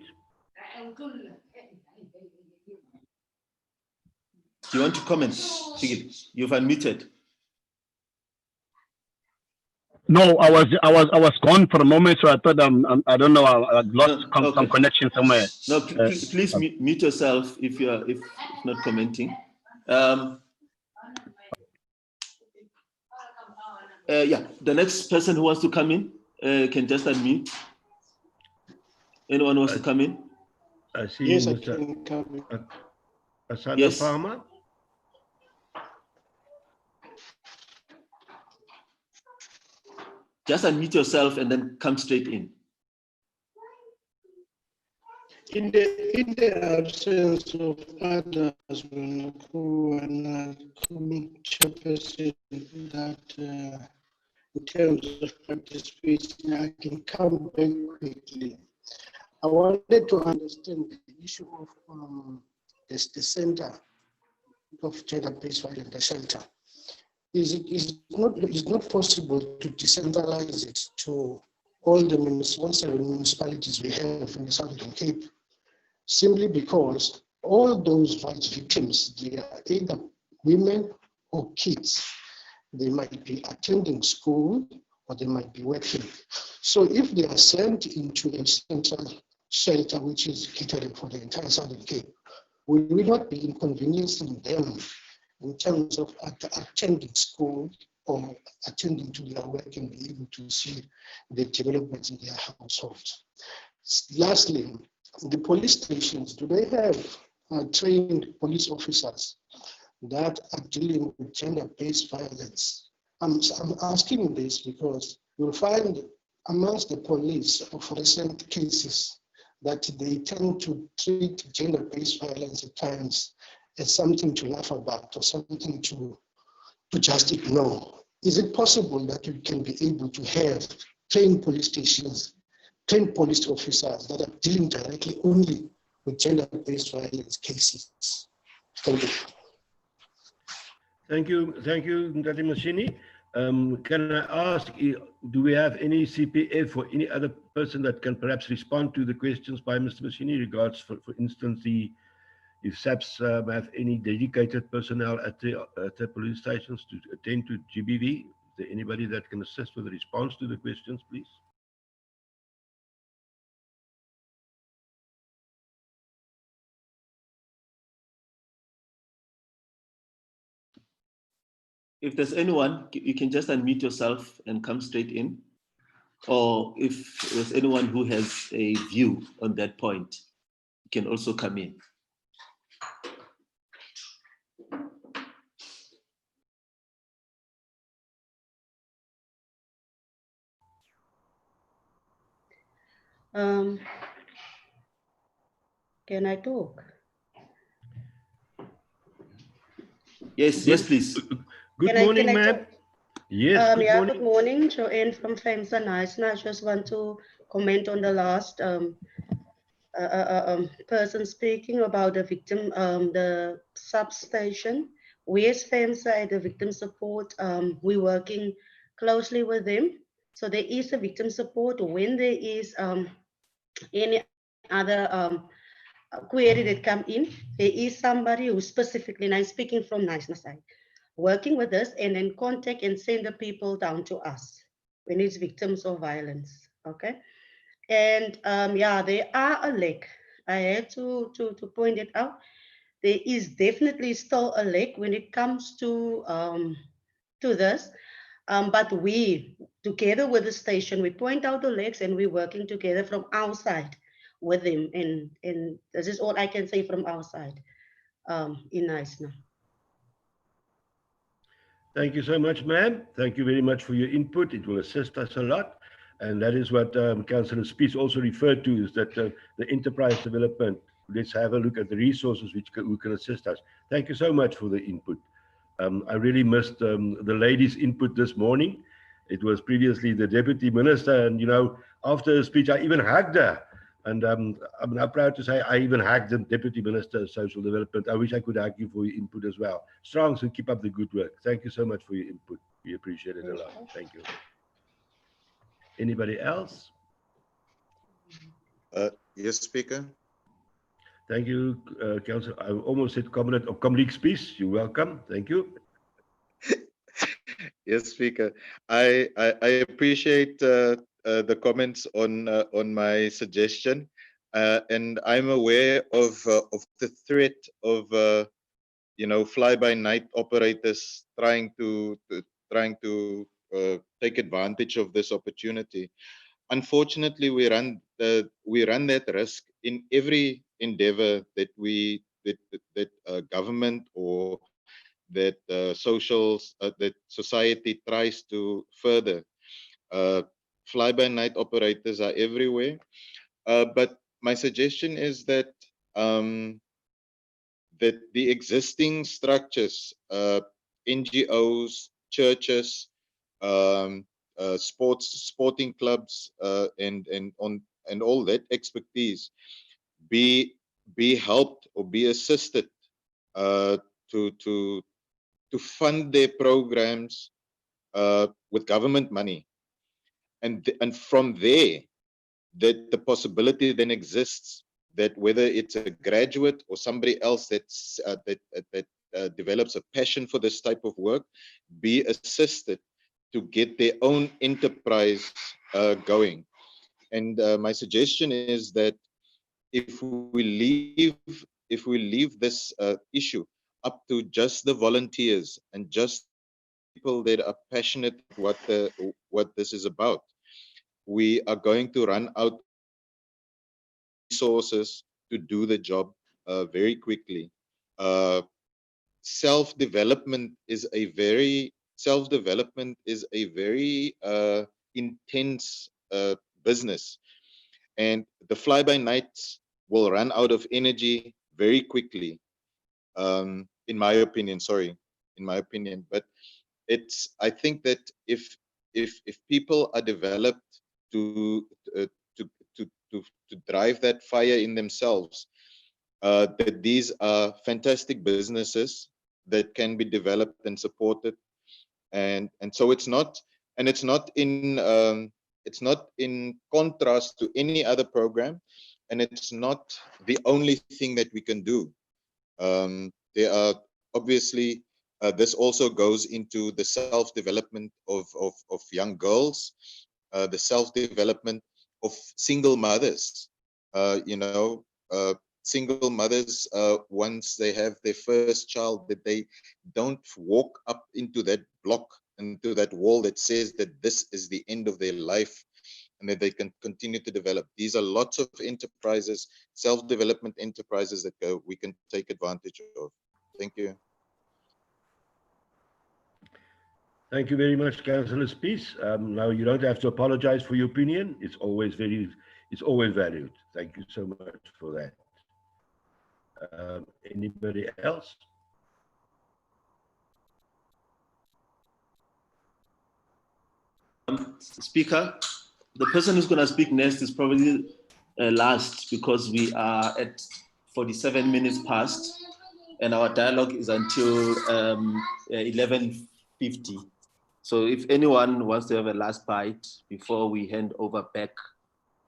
S2: Do you want to comment, Figile? You've unmuted.
S5: No, I was gone for a moment, so I thought I don't know, I lost some connection somewhere.
S2: No, please mute yourself if you're not commenting. Yeah, the next person who wants to come in can just unmute. Anyone wants to come in?
S3: I see.
S12: Yes, I
S3: Mr.
S12: can come in.
S3: Asana
S2: Yes.
S3: Farmer.
S2: Just unmute yourself and then come straight in.
S12: In the absence of others, who are chairperson, that in terms of participation, I can come back quickly. I wanted to understand the issue of the Center of Gender-Based Violence, the shelter. Is it not possible to decentralize it to all the municipalities we have in the Southern Cape, simply because all those violence victims, they are either women or kids. They might be attending school or they might be working. So if they are sent into a central shelter, which is catering for the entire Southern Cape, we will not be inconveniencing them in terms of attending school or attending to their work and be able to see the developments in their households. Lastly, the police stations, do they have trained police officers that are dealing with gender-based violence? I'm asking this because you'll find amongst the police of recent cases that they tend to treat gender-based violence at times as something to laugh about or something to just ignore. Is it possible that we can be able to have trained police stations, trained police officers that are dealing directly only with gender-based violence cases? Thank you.
S3: Thank you, Ndati Masini. Can I ask, do we have any CPF or any other person that can perhaps respond to the questions by Mr. Masini regards, for instance, if SAPS have any dedicated personnel at the police stations to attend to GBV? Is there anybody that can assist with the response to the questions, please?
S2: If there's anyone, you can just unmute yourself and come straight in. Or if there's anyone who has a view on that point, you can also come in.
S14: Can I talk?
S2: Yes, yes, please.
S3: Good morning, ma'am. Yes, good morning.
S14: Good morning. Joanne from FEMSA Knysna. I just want to comment on the last person speaking about the victim, the substation. We as FEMSA at the victim support, we're working closely with them. So there is a victim support when there is any other query that come in. There is somebody who specifically, and I'm speaking from Knysna side, working with us and then contact and send the people down to us when it's victims of violence, okay? And yeah, there are a lack. I had to point it out. There is definitely still a lack when it comes to this. But we, together with the station, we point out the lacks and we're working together from our side with them. And this is all I can say from our side in Knysna.
S3: Thank you so much, ma'am. Thank you very much for your input. It will assist us a lot. And that is what Councillor Spies also referred to, is that the enterprise development, let's have a look at the resources who can assist us. Thank you so much for the input. I really missed the ladies' input this morning. It was previously the Deputy Minister, and you know, after her speech, I even hugged her. And I'm now proud to say I even hugged the Deputy Minister of Social Development. I wish I could hug you for your input as well. Strong, so keep up the good work. Thank you so much for your input. We appreciate it a lot. Thank you. Anybody else?
S9: Yes, Speaker.
S3: Thank you, Councillor. I almost said Comrade Spies. You're welcome. Thank you.
S9: Yes, Speaker. I appreciate the comments on my suggestion, and I'm aware of the threat of fly-by-night operators trying to take advantage of this opportunity. Unfortunately, we run that risk in every endeavor that government or that that society tries to further. Fly-by-night operators are everywhere, but my suggestion is that that the existing structures, NGOs, churches, sporting clubs, and and all that expertise be helped or be assisted to fund their programs with government money, and from there, that the possibility then exists that whether it's a graduate or somebody else that's that develops a passion for this type of work, be assisted to get their own enterprise going. And my suggestion is that if we leave this issue up to just the volunteers and just people that are passionate what this is about, we are going to run out of resources to do the job very quickly. Self-development is a very intense business, and the fly-by-nights will run out of energy very quickly, in my opinion. But I think that if people are developed to drive that fire in themselves, that these are fantastic businesses that can be developed and supported, and so it's not in contrast to any other program, and it's not the only thing that we can do. There are obviously this also goes into the self-development of young girls, the self-development of single mothers. Single mothers, once they have their first child, that they don't walk up into that block, into that wall that says that this is the end of their life, and that they can continue to develop. These are lots of enterprises, self-development enterprises that we can take advantage of. Thank you.
S3: Thank you very much, Councillor Spies. Now you don't have to apologize for your opinion. It's always valued. Thank you so much for that. Anybody else?
S2: Speaker, the person who's going to speak next is probably last, because we are at 47 minutes past and our dialogue is until 11:50. So if anyone wants to have a last bite before we hand over back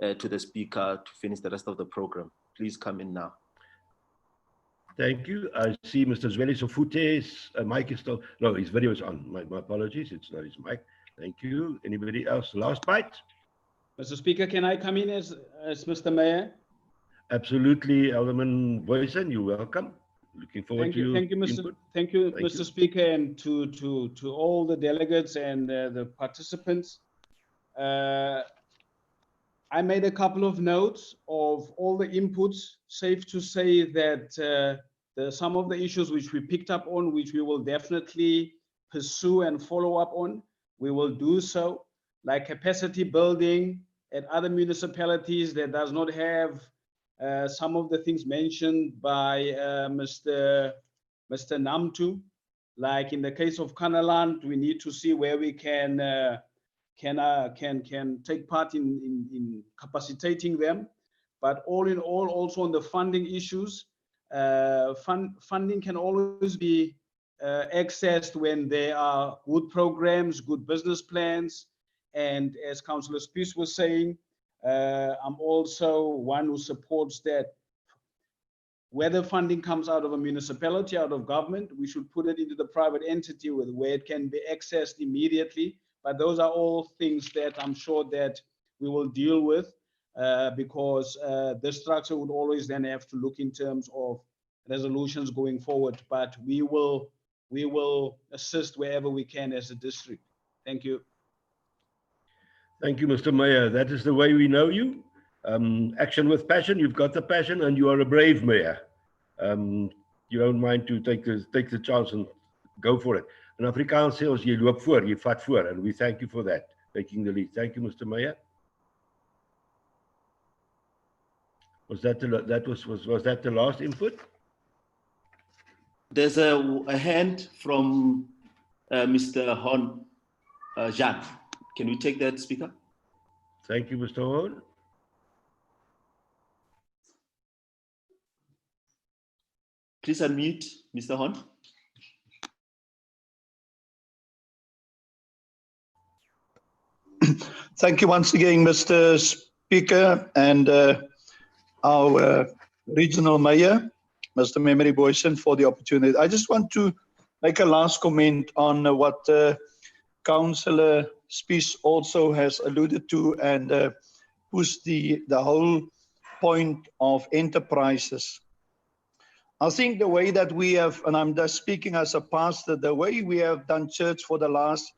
S2: to the speaker to finish the rest of the program, please come in now.
S3: Thank you. I see Mr. Zweli Sofute's mic is still, no, his video is on. My apologies, it's not his mic. Thank you. Anybody else? Last bite?
S6: Mr. Speaker, can I come in as Mr. Mayor?
S3: Absolutely, Alderman Boyson, you're welcome. Looking forward to your input.
S6: Thank you, Mr. Speaker, and to all the delegates and the participants. I made a couple of notes of all the inputs. Safe to say that some of the issues which we picked up on, which we will definitely pursue and follow up on, we will do so, like capacity building at other municipalities that does not have some of the things mentioned by Mr. Namtu. Like in the case of Kanaland, we need to see where we can take part in capacitating them. But all in all, also on the funding issues, funding can always be accessed when there are good programs, good business plans. And as Councillor Spies was saying, I'm also one who supports that whether funding comes out of a municipality, out of government, we should put it into the private entity where it can be accessed immediately. But those are all things that I'm sure that we will deal with because the structure would always then have to look in terms of resolutions going forward. But we will assist wherever we can as a district. Thank you.
S3: Thank you, Mr. Mayor. That is the way we know you. Action with passion. You've got the passion, and you are a brave mayor. You don't mind to take the chance and go for it. In Afrikaans sê ons jy loop voor, jy vat voor, and we thank you for that, taking the lead. Thank you, Mr. Mayor. Was that the last input?
S2: There's a hand from Mr. Hon Jean. Can we take that, Speaker?
S3: Thank you, Mr. Hon.
S2: Please unmute, Mr. Hon.
S15: Thank you once again, Mr. Speaker, and our regional mayor, Mr. Memory Boyson, for the opportunity. I just want to make a last comment on what Councillor Spies also has alluded to, and pushed the whole point of enterprises. I think the way that we have, and I'm just speaking as a pastor, the way we have done church for the last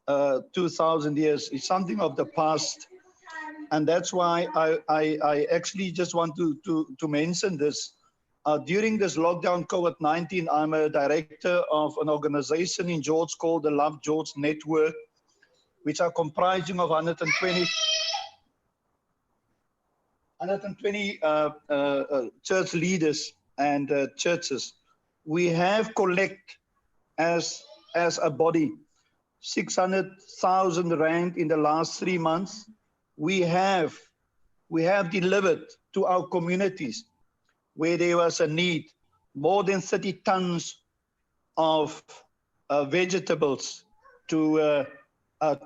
S15: 2,000 years is something of the past. And that's why I actually just want to mention this. During this lockdown COVID-19, I'm a director of an organization in George called the Love George Network, which are comprising of 120 church leaders and churches. We have collect as a body 600,000 rand in the last 3 months. We have delivered to our communities where there was a need, more than 30 tons of vegetables to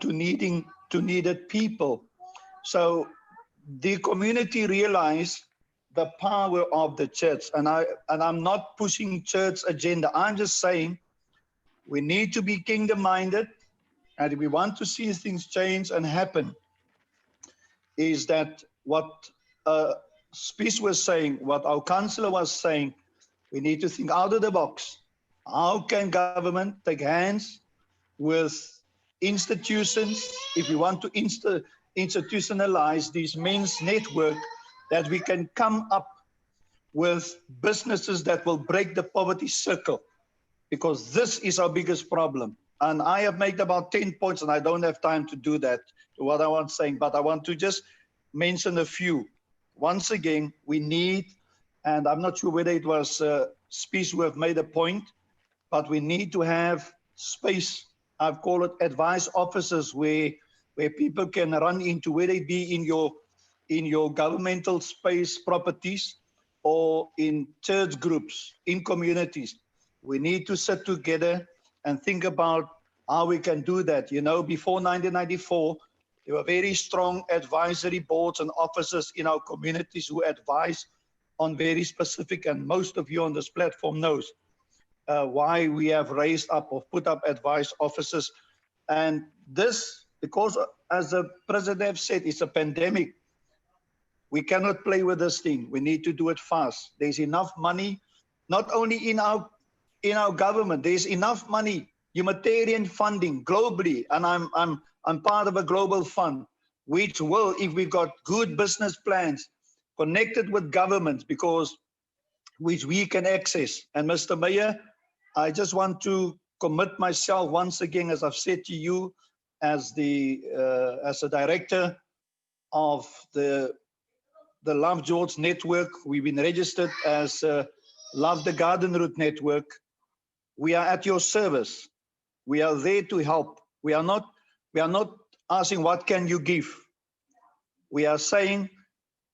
S15: needed people. So the community realized the power of the church, and I'm not pushing church agenda. I'm just saying we need to be kingdom-minded, and if we want to see things change and happen, is that what Spies was saying, what our councillor was saying, we need to think out of the box. How can government take hands with institutions if we want to institutionalize these men's network, that we can come up with businesses that will break the poverty circle, because this is our biggest problem. And I have made about 10 points, and I don't have time to do that, to what I was saying, but I want to just mention a few. Once again, we need, and I'm not sure whether it was Spies who have made a point, but we need to have space. I've called it advice offices where people can run into, whether it be in your governmental space properties or in church groups, in communities. We need to sit together and think about how we can do that. You know, before 1994, there were very strong advisory boards and officers in our communities who advise on very specific, and most of you on this platform knows why we have raised up or put up advice officers. And this, because as the president said, it's a pandemic. We cannot play with this thing. We need to do it fast. There's enough money, not only in our government, there's enough money, humanitarian funding globally, and I'm part of a global fund, which will, if we got good business plans connected with governments, which we can access. And Mr. Mayor, I just want to commit myself once again, as I've said to you, as a director of the Love George Network. We've been registered as Love the Garden Route Network. We are at your service. We are there to help. We are not asking what can you give. We are saying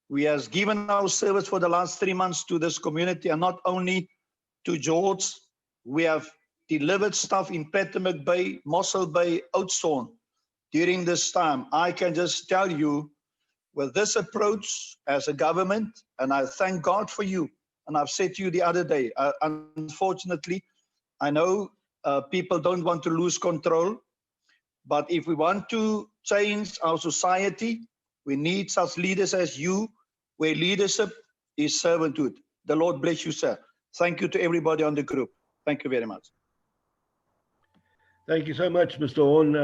S15: we have given our service for the last 3 months to this community, and not only to George. We have delivered stuff in Petomac Bay, Mossel Bay, Oudtshoorn during this time. I can just tell you, with this approach as a government, and I thank God for you, and I've said to you the other day, unfortunately, I know people don't want to lose control, but if we want to change our society, we need such leaders as you, where leadership is servanthood. The Lord bless you, sir. Thank you to everybody on the group. Thank you very much.
S3: Thank you so much, Mr. Horn.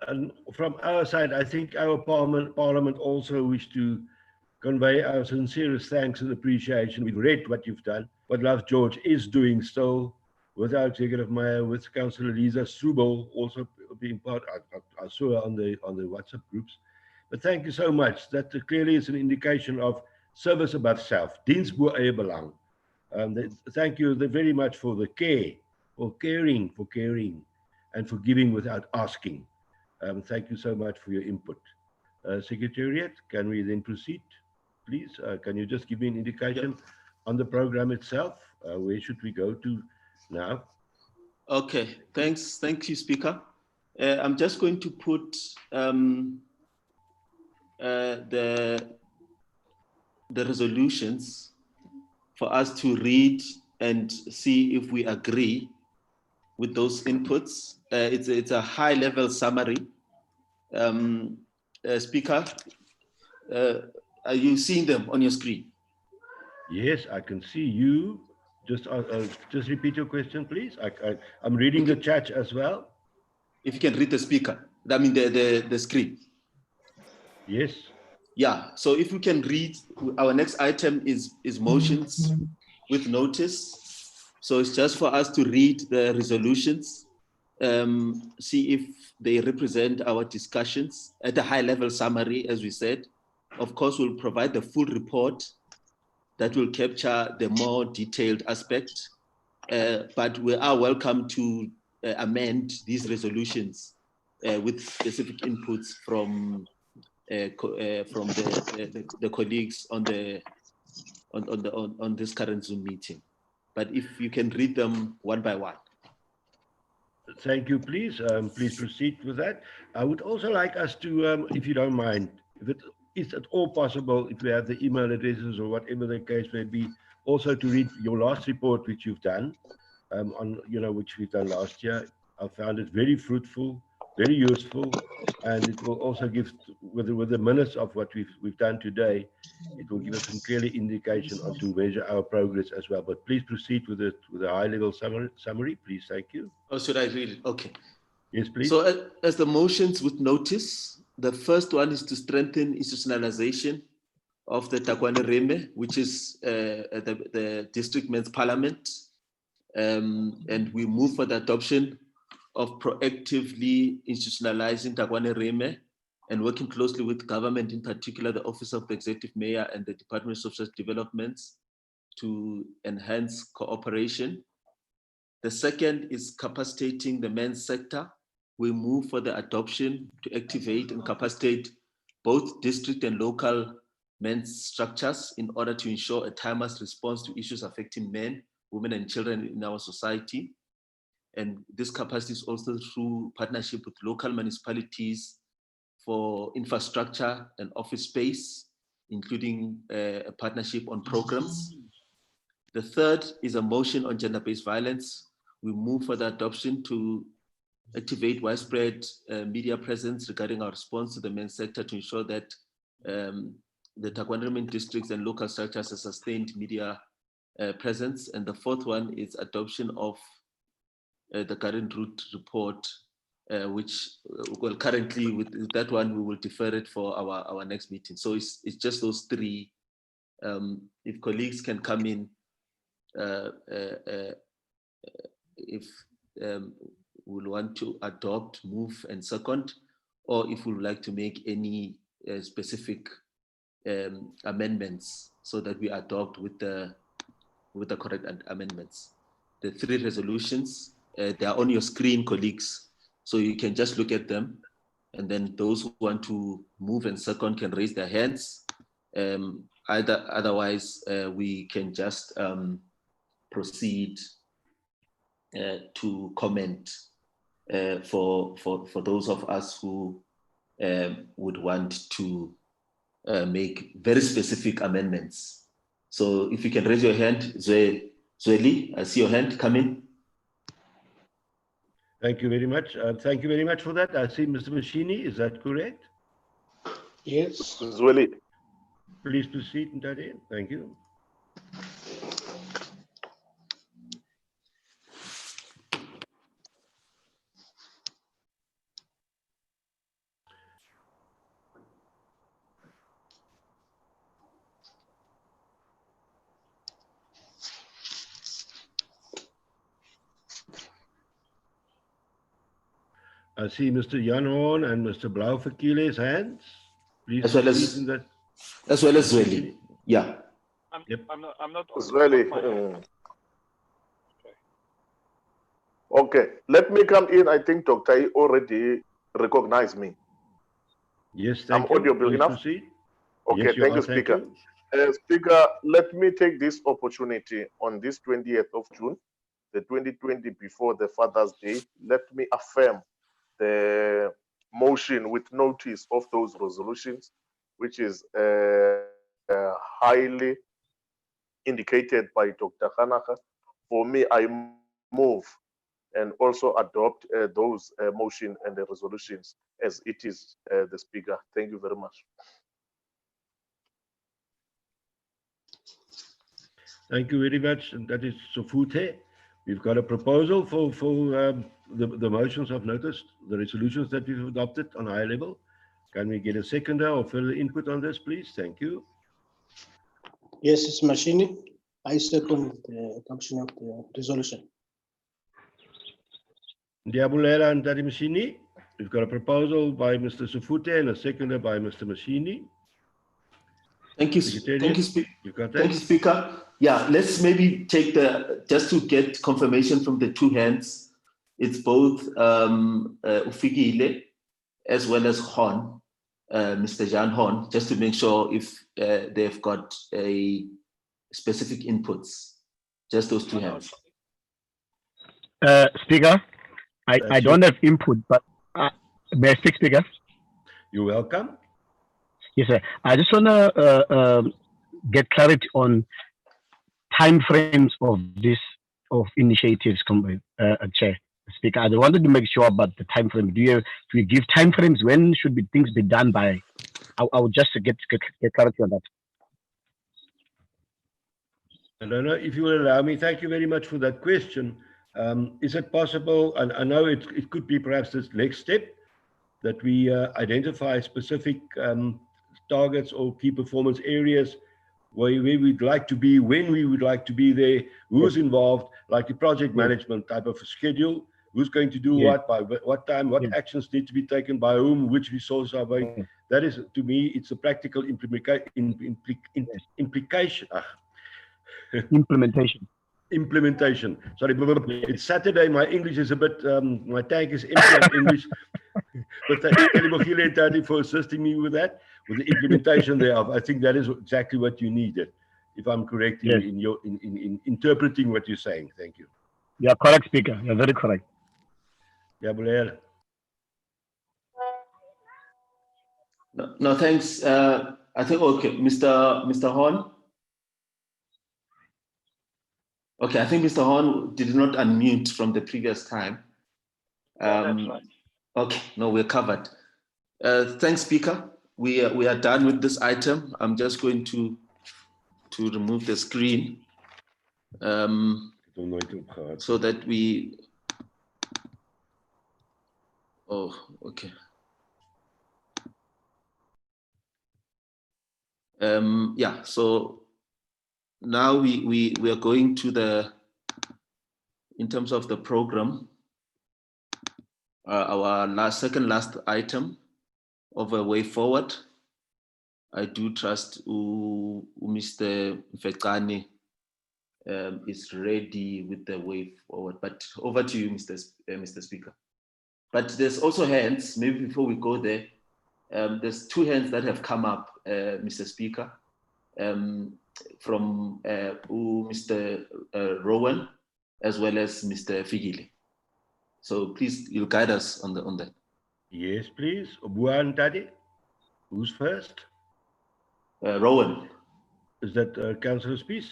S3: And from our side, I think our Parliament also wish to convey our sincerest thanks and appreciation. We've read what you've done, what Love George is doing still, with our Executive Mayor, with Councillor Lisa Strubel also being part. I saw her on the WhatsApp groups. But thank you so much. That clearly is an indication of service above self. Diens bo eie belang. Thank you very much for the care, for caring, and for giving without asking. Thank you so much for your input. Secretariat, can we then proceed, please? Can you just give me an indication on the program itself. Where should we go to now?
S2: Okay, thanks. Thank you, Speaker. I'm just going to put the resolutions for us to read and see if we agree with those inputs. It's a high-level summary. Speaker, are you seeing them on your screen?
S3: Yes, I can see you. Just repeat your question, please. I'm reading the chat as well.
S2: If you can read the speaker, I mean the screen.
S3: Yes.
S2: Yeah, so if we can read, our next item is motions with notice. So it's just for us to read the resolutions, see if they represent our discussions at a high level summary, as we said. Of course, we'll provide the full report that will capture the more detailed aspect, but we are welcome to amend these resolutions with specific inputs from the colleagues on this current Zoom meeting. But if you can read them one by one.
S3: Thank you, please. Please proceed with that. I would also like us to, if you don't mind, if it is at all possible, if we have the email addresses or whatever the case may be, also to read your last report, which you've done, which we've done last year. I found it very fruitful, very useful, and it will also give, with the minutes of what we've done today, it will give us some clear indication on to measure our progress as well. But please proceed with a high-level summary, please. Thank you.
S2: Oh, should I read it? Okay.
S3: Yes, please.
S2: So as the motions with notice, the first one is to strengthen institutionalization of the Takwani Reme, which is the district men's parliament. And we move for the adoption of proactively institutionalizing Takwani Reme and working closely with government, in particular the Office of the Executive Mayor and the Department of Social Developments, to enhance cooperation. The second is capacitating the men's sector. We move for the adoption to activate and capacitate both district and local men's structures in order to ensure a timeless response to issues affecting men, women, and children in our society. And this capacity is also through partnership with local municipalities for infrastructure and office space, including a partnership on programs. The third is a motion on gender-based violence. We move for the adoption to activate widespread media presence regarding our response to the men's sector to ensure that the Takwani Reme districts and local structures have sustained media presence. And the fourth one is adoption of the current route report, which, well, currently with that one, we will defer it for our next meeting. So it's just those three. If colleagues can come in, if we'll want to adopt, move, and second, or if we would like to make any specific amendments so that we adopt with the correct amendments. The three resolutions, they are on your screen, colleagues, so you can just look at them, and then those who want to move and second can raise their hands. Otherwise, we can just proceed to comment for those of us who would want to make very specific amendments. So if you can raise your hand, Zweli, I see your hand come in.
S3: Thank you very much. Thank you very much for that. I see Mr. Mashini, is that correct?
S12: Yes.
S13: Zweli.
S3: Please proceed, Ndade. Thank you. I see Mr. Janhorn and Mr. Blauverkiele's hands. Please
S2: as well as Zweli. Yeah.
S7: I'm not
S13: Zweli. Okay, let me come in. I think Dr. already recognized me.
S3: Yes,
S13: I'm
S3: thank you.
S13: audible
S3: Please
S13: enough?
S3: proceed.
S13: Okay,
S3: Yes,
S13: thank you,
S3: are.
S13: Speaker. Speaker, let me take this opportunity on this 20th of June, the 2020 before the Father's Day. Let me affirm the motion with notice of those resolutions, which is highly indicated by Dr. Hanaka. For me, I move and also adopt those motion and the resolutions as it is, the Speaker. Thank you very much.
S3: Thank you very much. And that is Sofute. We've got a proposal for the motions I've noticed, the resolutions that we've adopted on high level. Can we get a seconder or further input on this, please? Thank you.
S12: Yes, it's Mashini. I second the adoption of the resolution.
S3: Diabulera and Daddy Machini. We've got a proposal by Mr. Sofute and a seconder by Mr. Machini.
S2: Thank you. Thank you, Speaker. Yeah, let's maybe take just to get confirmation from the two hands. It's both Ufigile as well as Horn, Mr. Jan Horn, just to make sure if they've got a specific inputs. Just those two hands.
S5: Speaker, I don't have input, but may I speak, Speaker?
S3: You're welcome.
S5: Yes, sir. I just want to get clarity on timeframes of initiatives, Chair, Speaker. I wanted to make sure about the timeframe. Do we give timeframes? When should things be done by? I would just get clarity on that.
S3: I don't know if you will allow me. Thank you very much for that question. Is it possible, and I know it could be perhaps this next step, that we identify specific targets or key performance areas where we'd like to be, when we would like to be there, who's involved, like the project management type of a schedule, who's going to do what, by what time, what actions need to be taken by whom, which resources are going. That is, to me, it's a practical implication. Implementation. Sorry, it's Saturday. My English is a bit, my tank is empty of English. But thank you, Daddy, for assisting me with that, with the implementation thereof. I think that is exactly what you needed, if I'm correct in interpreting what you're saying. Thank you.
S5: You are correct, Speaker. You're very correct.
S3: Yeah, Blair.
S2: No, thanks. I think, okay, Mr. Horn. Okay, I think Mr. Horn did not unmute from the previous time.
S7: That's right.
S2: Okay, no, we're covered. Thanks, Speaker. We are done with this item. I'm just going to remove the screen so that we. Oh, okay. Yeah. So now we are going to in terms of the program. Our second last item of a way forward. I do trust Mr. Mfecane is ready with the way forward, but over to you, Mr. Speaker. But there's also hands, maybe before we go there, there's two hands that have come up, Mr. Speaker, from Mr. Rowan, as well as Mr. Figile. So please, you'll guide us on that.
S3: Yes, please. Obuan Daddy. Who's first?
S2: Rowan.
S3: Is that Councillor Spies?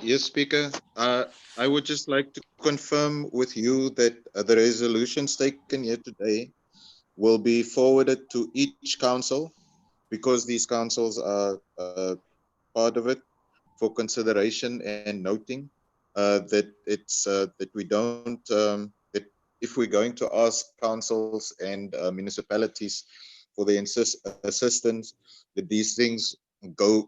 S9: Yes, Speaker. I would just like to confirm with you that the resolutions taken here today will be forwarded to each council, because these councils are part of it, for consideration and noting that it's that we don't that if we're going to ask councils and municipalities for the assistance, that these things go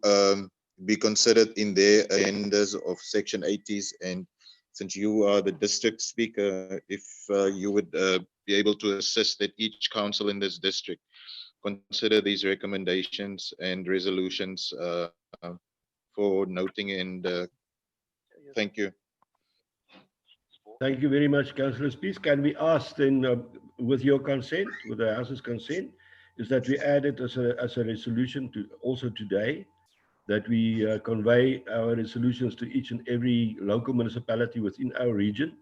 S9: be considered in their agendas of Section 80s. And since you are the district speaker, if you would be able to assist that each council in this district consider these recommendations and resolutions for noting, and thank you.
S3: Thank you very much, Councillor Spies. Can we ask then, with your consent, with the House's consent, is that we added as a resolution to also today that we convey our resolutions to each and every local municipality within our region,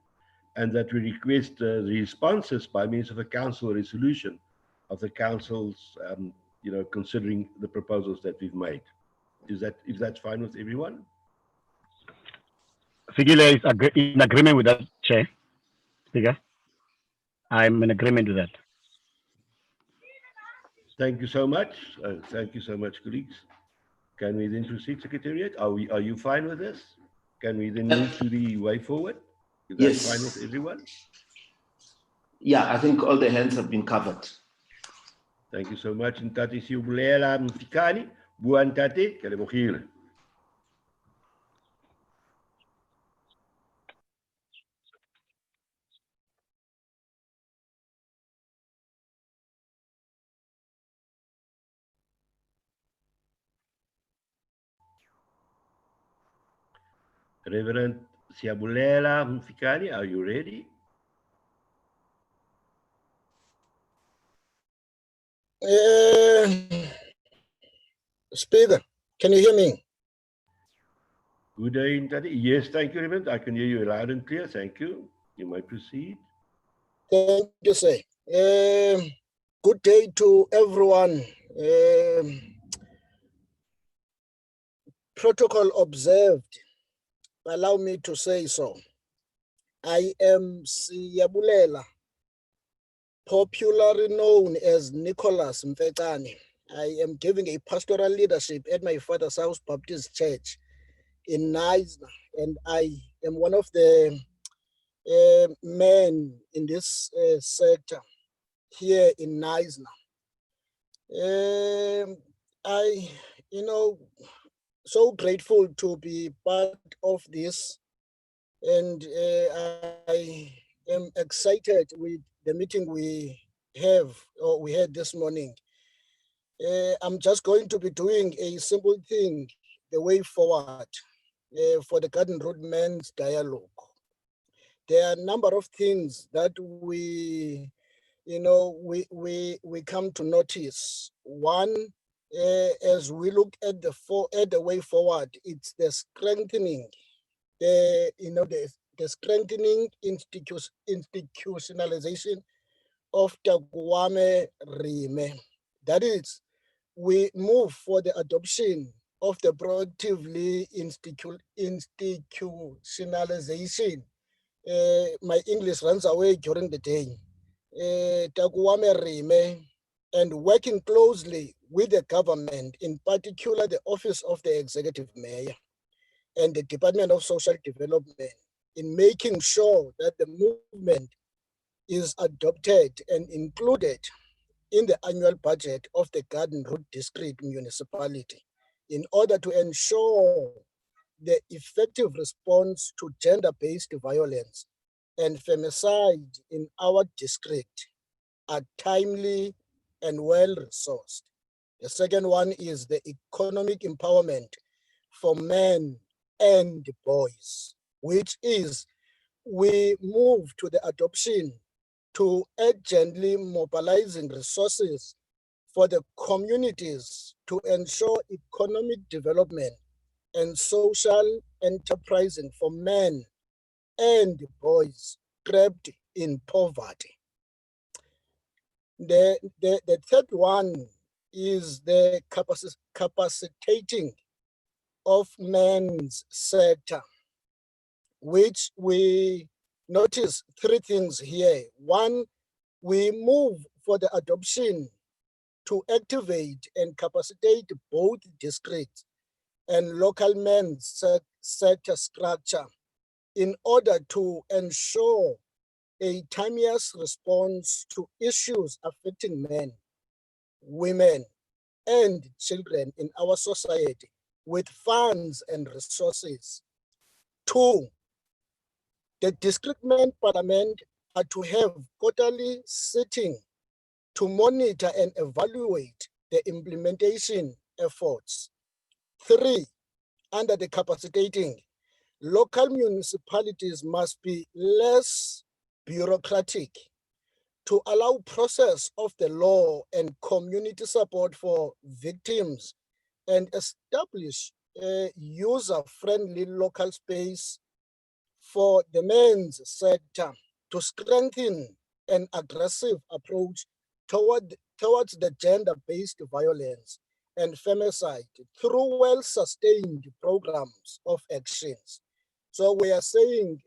S3: and that we request the responses by means of a council resolution of the councils, considering the proposals that we've made. If that's fine with everyone?
S5: Fikile is in agreement with that, Chair. Speaker. I'm in agreement with that.
S3: Thank you so much. Thank you so much, colleagues. Can we then proceed, Secretariat? Are you fine with this? Can we then move to the way forward? Is that fine with everyone?
S2: Yeah, I think all the hands have been covered.
S3: Thank you so much. Ntate Sibulela Mfikani, buan tate, ke lebogile. Reverend Siabulela Mfikani, are you ready?
S16: Speaker, can you hear me?
S3: Good day, Ntate. Yes, thank you, Reverend. I can hear you loud and clear. Thank you. You may proceed.
S16: Thank you, sir. Good day to everyone. Protocol observed. Allow me to say so. I am Siyabulela, popularly known as Nicholas Mfetani. I am giving a pastoral leadership at my father's house Baptist Church in Knysna, and I am one of the men in this sector here in Knysna. So grateful to be part of this, and I am excited with the meeting we had this morning. I'm just going to be doing a simple thing, the way forward for the Garden Road Men's Dialogue. There are a number of things that we come to notice. One, as we look at the way forward, it's the strengthening, the strengthening institutionalization of Takuame Rime. That is, we move for the adoption of the proactively institutionalization. My English runs away during the day. Takuame Rime, and working closely with the government, in particular the Office of the Executive Mayor and the Department of Social Development, in making sure that the movement is adopted and included in the annual budget of the Garden Road District Municipality in order to ensure the effective response to gender-based violence and femicide in our district are timely and well-resourced. The second one is the economic empowerment for men and boys, which is we move to the adoption to urgently mobilizing resources for the communities to ensure economic development and social enterprising for men and boys trapped in poverty. The third one is the capacitating of men's sector, which we notice three things here. One, we move for the adoption to activate and capacitate both districts and local men's sector structure in order to ensure a timeous response to issues affecting men, women, and children in our society with funds and resources. Two, the district men parliament are to have quarterly sitting to monitor and evaluate the implementation efforts. Three, under the capacitating, local municipalities must be less bureaucratic, to allow process of the law and community support for victims and establish a user-friendly local space for the men's sector to strengthen an aggressive approach towards the gender-based violence and femicide through well-sustained programs of actions. So we are saying,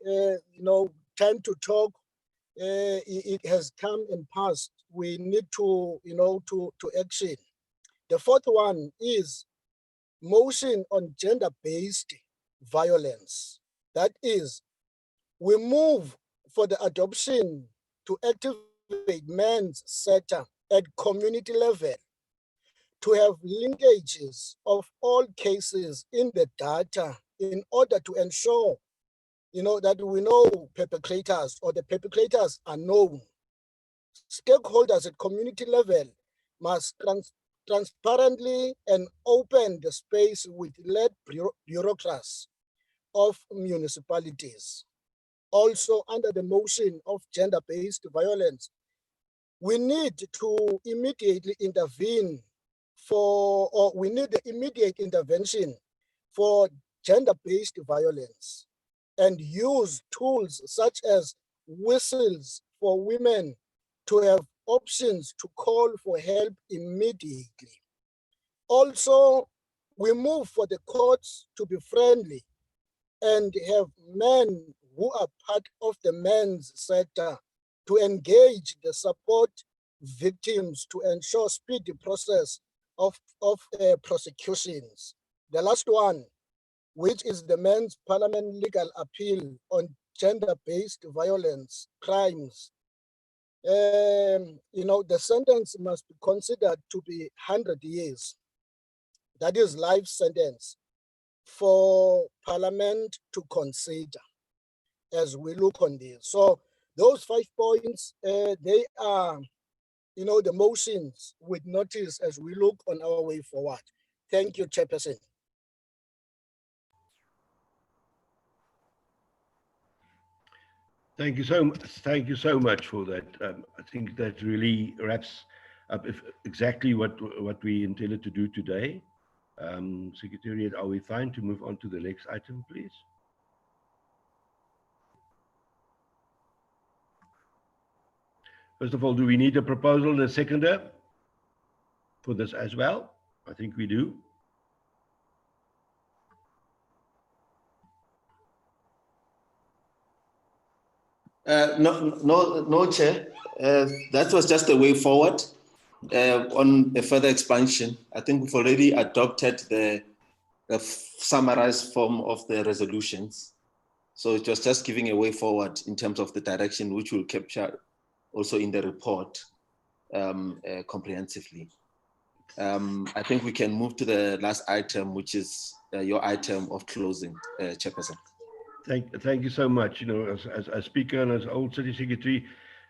S16: time to talk, it has come and passed. We need to, to action. The fourth one is motion on gender-based violence. That is, we move for the adoption to activate men's sector at community level, to have linkages of all cases in the data in order to ensure, that we know perpetrators or the perpetrators are known. Stakeholders at community level must transparently and open the space with led bureaucrats of municipalities. Also, under the motion of gender-based violence, we need to immediately intervene we need the immediate intervention for gender-based violence and use tools such as whistles for women to have options to call for help immediately. Also, we move for the courts to be friendly and have men who are part of the men's sector to engage the support victims to ensure speedy process of prosecutions. The last one, which is the Men's Parliament Legal Appeal on Gender-Based Violence Crimes. The sentence must be considered to be 100 years. That is life sentence for Parliament to consider as we look on this. So those 5 points, they are, the motions with notice as we look on our way forward. Thank you, Chairperson.
S3: Thank you so much for that. I think that really wraps up exactly what we intended to do today. Secretariat, are we fine to move on to the next item, please? First of all, do we need a proposal and a seconder for this as well? I think we do.
S2: No, Chair. That was just a way forward on a further expansion. I think we've already adopted the summarized form of the resolutions. So it was just giving a way forward in terms of the direction which will capture also in the report comprehensively. I think we can move to the last item, which is your item of closing, Chairperson.
S3: Thank you so much. As speaker and as old city secretary,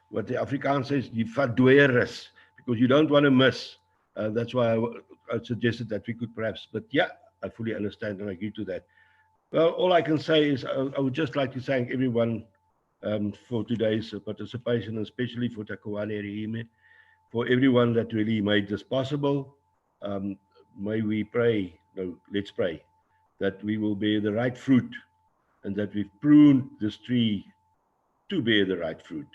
S3: what the Afrikaans says, die verdweer is, because you don't want to miss. That's why I suggested that we could perhaps, but yeah, I fully understand and agree to that. Well, all I can say is I would just like to thank everyone for today's participation, especially for Takuwane Rehime, for everyone that really made this possible. May we pray, let's pray, that we will bear the right fruit and that we've pruned this tree to bear the right fruit,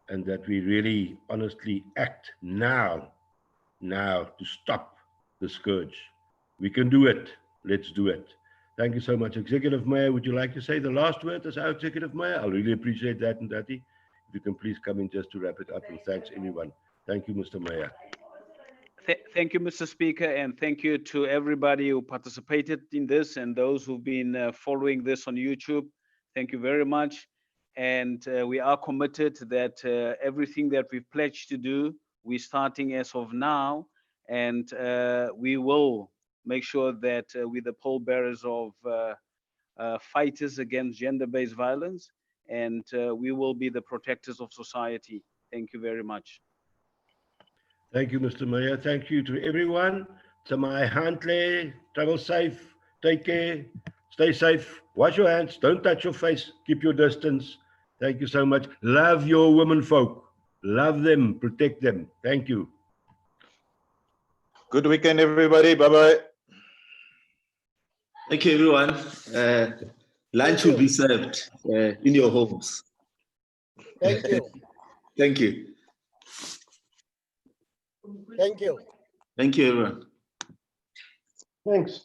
S3: and that we really honestly act now to stop the scourge. We can do it. Let's do it. Thank you so much. Executive Mayor, would you like to say the last word as our Executive Mayor? I'll really appreciate that, and Ndati, if you can please come in just to wrap it up, and thanks everyone. Thank you, Mr. Mayor.
S6: Thank you, Mr. Speaker, and thank you to everybody who participated in this and those who've been following this on YouTube. Thank you very much. And we are committed that everything that we've pledged to do, we're starting as of now, and we will make sure that we're the pallbearers of fighters against gender-based violence, and we will be the protectors of society. Thank you very much.
S3: Thank you, Mr. Mayor. Thank you to everyone. Samai Hantle, travel safe, take care, stay safe, wash your hands, don't touch your face, keep your distance. Thank you so much. Love your women folk. Love them, protect them. Thank you.
S9: Good weekend, everybody. Bye-bye.
S2: Thank you, everyone. Lunch will be served in your homes.
S16: Thank you.
S2: Thank you.
S16: Thank you.
S2: Thank you, everyone.
S12: Thanks.